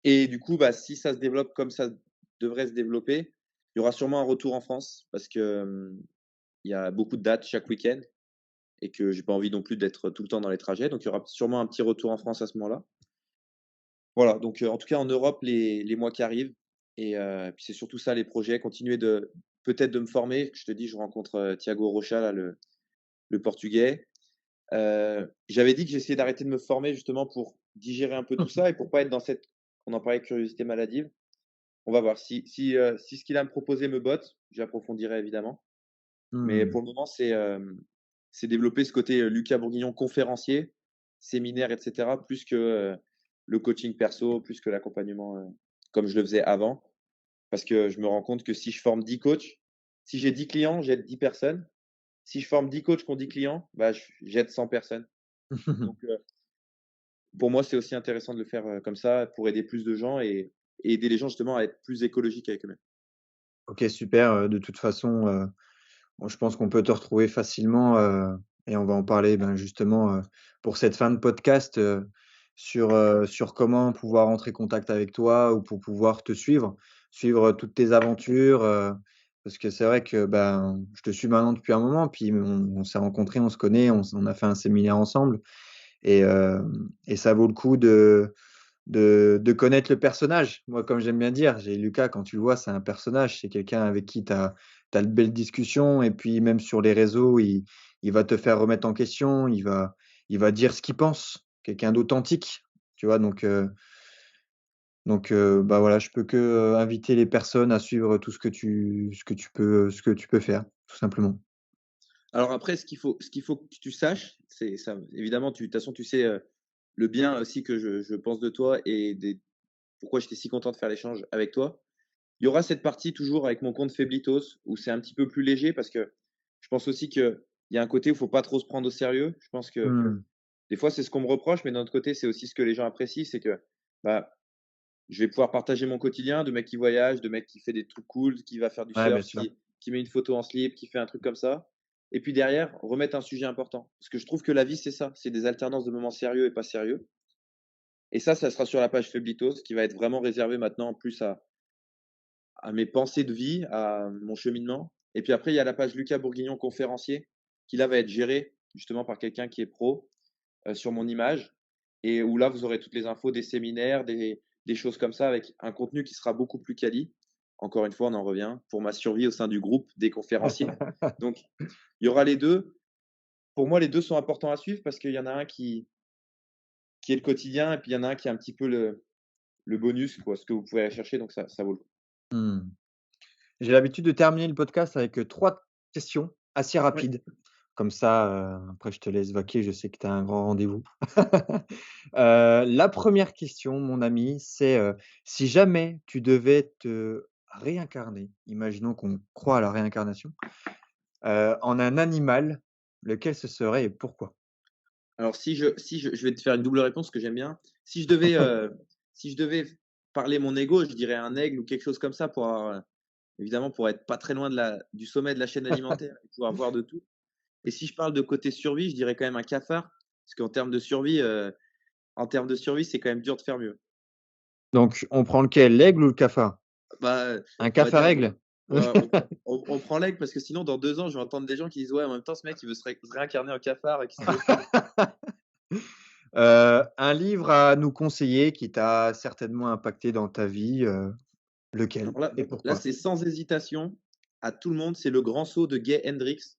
Et du coup, bah, si ça se développe comme ça devrait se développer, il y aura sûrement un retour en France parce que, il y a beaucoup de dates chaque week-end et que j'ai pas envie non plus d'être tout le temps dans les trajets. Donc il y aura sûrement un petit retour en France à ce moment-là. Voilà, donc en tout cas en Europe les mois qui arrivent et puis c'est surtout ça les projets, continuer de peut-être de me former. Je te dis, je rencontre, Thiago Rocha là, le portugais. J'avais dit que j'essayais d'arrêter de me former justement pour digérer un peu tout ça et pour pas être dans cette, on en parlait, curiosité maladive. On va voir si ce qu'il a à me proposer me botte, j'approfondirai évidemment. Mais Mmh. pour le moment, c'est développer ce côté, Lucas Bourguignon conférencier. séminaires, et cetera, plus que, le coaching perso, plus que l'accompagnement, comme je le faisais avant. Parce que je me rends compte que si je forme 10 coachs, si j'ai 10 clients, j'aide 10 personnes. Si je forme 10 coachs qui ont 10 clients, bah, j'aide 100 personnes. Donc, pour moi, c'est aussi intéressant de le faire, comme ça pour aider plus de gens et aider les gens justement à être plus écologiques avec eux-mêmes. OK, super, de toute façon, bon, je pense qu'on peut te retrouver facilement, et on va en parler, ben, justement, pour cette fin de podcast, sur comment pouvoir entrer en contact avec toi ou pour pouvoir te suivre, suivre toutes tes aventures, parce que c'est vrai que, ben, je te suis maintenant depuis un moment, puis on s'est rencontrés, on se connaît, on a fait un séminaire ensemble et ça vaut le coup de connaître le personnage. Moi, comme j'aime bien dire, j'ai Lucas, quand tu le vois, c'est un personnage, c'est quelqu'un avec qui tu as de belles discussions et puis même sur les réseaux, il va te faire remettre en question, il va dire ce qu'il pense, quelqu'un d'authentique, tu vois? Donc bah, voilà, je peux que, inviter les personnes à suivre tout ce que tu peux faire, tout simplement. Alors après, ce qu'il faut que tu saches, c'est ça évidemment, de toute façon, tu sais, le bien aussi que je pense de toi et des pourquoi j'étais si content de faire l'échange avec toi. Il y aura cette partie toujours avec mon compte Feblitos où c'est un petit peu plus léger parce que je pense aussi qu'il y a un côté où il faut pas trop se prendre au sérieux. Je pense que Mmh. des fois, c'est ce qu'on me reproche, mais d'un autre côté, c'est aussi ce que les gens apprécient, c'est que, bah, je vais pouvoir partager mon quotidien de mec qui voyage, de mec qui fait des trucs cool, qui va faire du Ouais, bien surf, sûr. qui met une photo en slip, qui fait un truc comme ça. Et puis derrière, remettre un sujet important. Parce que je trouve que la vie, c'est ça, c'est des alternances de moments sérieux et pas sérieux. Et ça sera sur la page Feblitos, qui va être vraiment réservé maintenant plus à mes pensées de vie, à mon cheminement. Et puis après, il y a la page Lucas Bourguignon conférencier, qui là va être gérée justement par quelqu'un qui est pro sur mon image et où là, vous aurez toutes les infos des séminaires, des choses comme ça avec un contenu qui sera beaucoup plus quali. Encore une fois, on en revient pour ma survie au sein du groupe des conférenciers. Donc, il y aura les deux. Pour moi, les deux sont importants à suivre parce qu'il y en a un qui est le quotidien et puis il y en a un qui est un petit peu le bonus, quoi, ce que vous pouvez aller chercher. Donc, ça vaut le coup. Mmh. J'ai l'habitude de terminer le podcast avec, 3 questions assez Oui. rapides. Comme ça, après je te laisse vaquer, je sais que tu as un grand rendez-vous. La première question, mon ami, c'est, si jamais tu devais te réincarner, imaginons qu'on croit à la réincarnation, en un animal, lequel ce serait et pourquoi? Alors si je vais te faire une double réponse que j'aime bien. Si je devais parler mon ego, je dirais un aigle ou quelque chose comme ça pour avoir, évidemment pour être pas très loin du sommet de la chaîne alimentaire et pouvoir voir de tout. Et si je parle de côté survie, je dirais quand même un cafard, parce en termes de survie, c'est quand même dur de faire mieux. Donc on prend lequel? L'aigle ou le cafard? Bah, Un on va dire, cafard-aigle? ouais, on prend l'aigle parce que sinon dans 2 ans, je vais entendre des gens qui disent: «Ouais, en même temps, ce mec, il veut se réincarner en cafard, qu'est-ce qu'il veut faire?» Un livre à nous conseiller qui t'a certainement impacté dans ta vie, lequel Alors là et là, pourquoi? c'est sans hésitation, à tout le monde, c'est Le Grand Saut de Gay Hendricks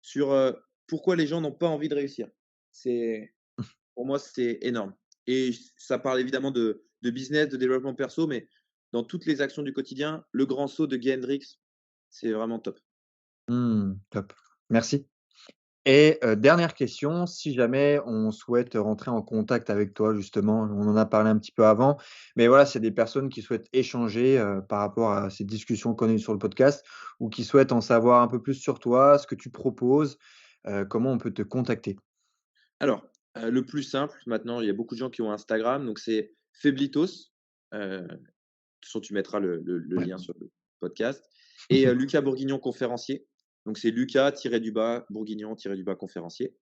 sur, pourquoi les gens n'ont pas envie de réussir. C'est Pour moi, c'est énorme et ça parle évidemment de business, de développement perso, mais dans toutes les actions du quotidien, Le Grand Saut de Gay Hendricks, c'est vraiment top. Mmh, top. Merci. Et dernière question, si jamais on souhaite rentrer en contact avec toi justement, on en a parlé un petit peu avant, mais voilà, c'est des personnes qui souhaitent échanger, par rapport à ces discussions qu'on a eues sur le podcast ou qui souhaitent en savoir un peu plus sur toi, ce que tu proposes, comment on peut te contacter? Alors, le plus simple maintenant, il y a beaucoup de gens qui ont Instagram, donc c'est Feblitos, de toute façon tu mettras le Ouais. lien sur le podcast et Lucas Bourguignon conférencier, donc c'est Lucas-Bourguignon-conférencier.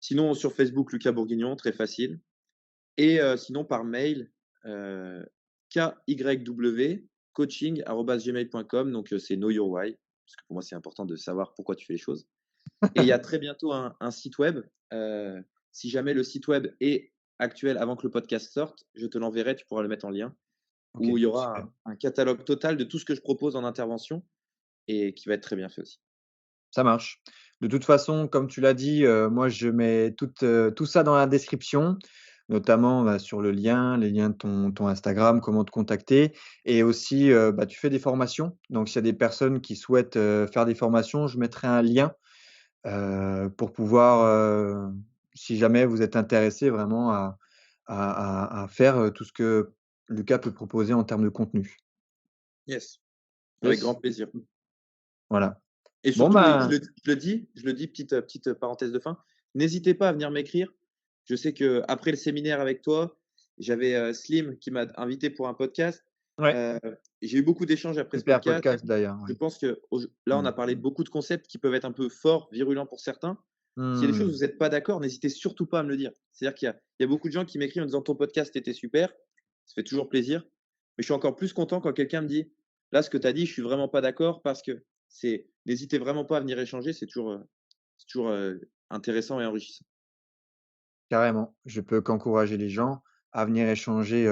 Sinon sur Facebook, Lucas Bourguignon, très facile et sinon par mail, heu, kyw@coaching@gmail.com donc c'est know your why, parce que pour moi, c'est important de savoir pourquoi tu fais les choses et il y a très bientôt un site web, heu, si jamais le site web est actuel avant que le podcast sorte, je te l'enverrai, tu pourras le mettre en lien, où OK, il y aura super. un catalogue total de tout ce que je propose en intervention et qui va être très bien fait aussi. Ça marche. De toute façon, comme tu l'as dit, moi je mets tout ça dans la description, notamment, bah, sur le lien, les liens de ton Instagram, comment te contacter et aussi, bah, tu fais des formations. Donc s'il y a des personnes qui souhaitent, faire des formations, je mettrai un lien, pour pouvoir, si jamais vous êtes intéressé vraiment à faire, tout ce que Lucas peut proposer en termes de contenu. Yes, avec Yes? grand plaisir. Voilà. Et Bon, surtout, oui, ben je le dis, petite parenthèse de fin, n'hésitez pas à venir m'écrire. Je sais qu'après le séminaire avec toi, j'avais, Slim qui m'a invité pour un podcast. ouais, Heu, j'ai eu beaucoup d'échanges après ce super podcast. podcast d'ailleurs, Je ouais. pense que là, on Mmh. a parlé de beaucoup de concepts qui peuvent être un peu forts, virulents pour certains. S'il y a des choses où Mmh. vous êtes pas d'accord, n'hésitez surtout pas à me le dire. C'est-à-dire qu'il y a beaucoup de gens qui m'écrivent en disant: «Ton podcast était super», ça fait toujours plaisir. Mais je suis encore plus content quand quelqu'un me dit: «Là, ce que tu as dit, je suis vraiment pas d'accord parce que». N'hésitez vraiment pas à venir échanger, c'est toujours intéressant et enrichissant. Carrément. Je peux qu'encourager les gens à venir échanger,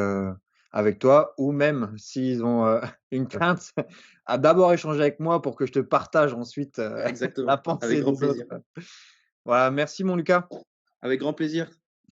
avec toi ou même s'ils ont, une crainte, à d'abord échanger avec moi pour que je te partage ensuite, la Exactement, avec pensée grand des autres. plaisir. Voilà, merci mon Lucas. Avec grand plaisir.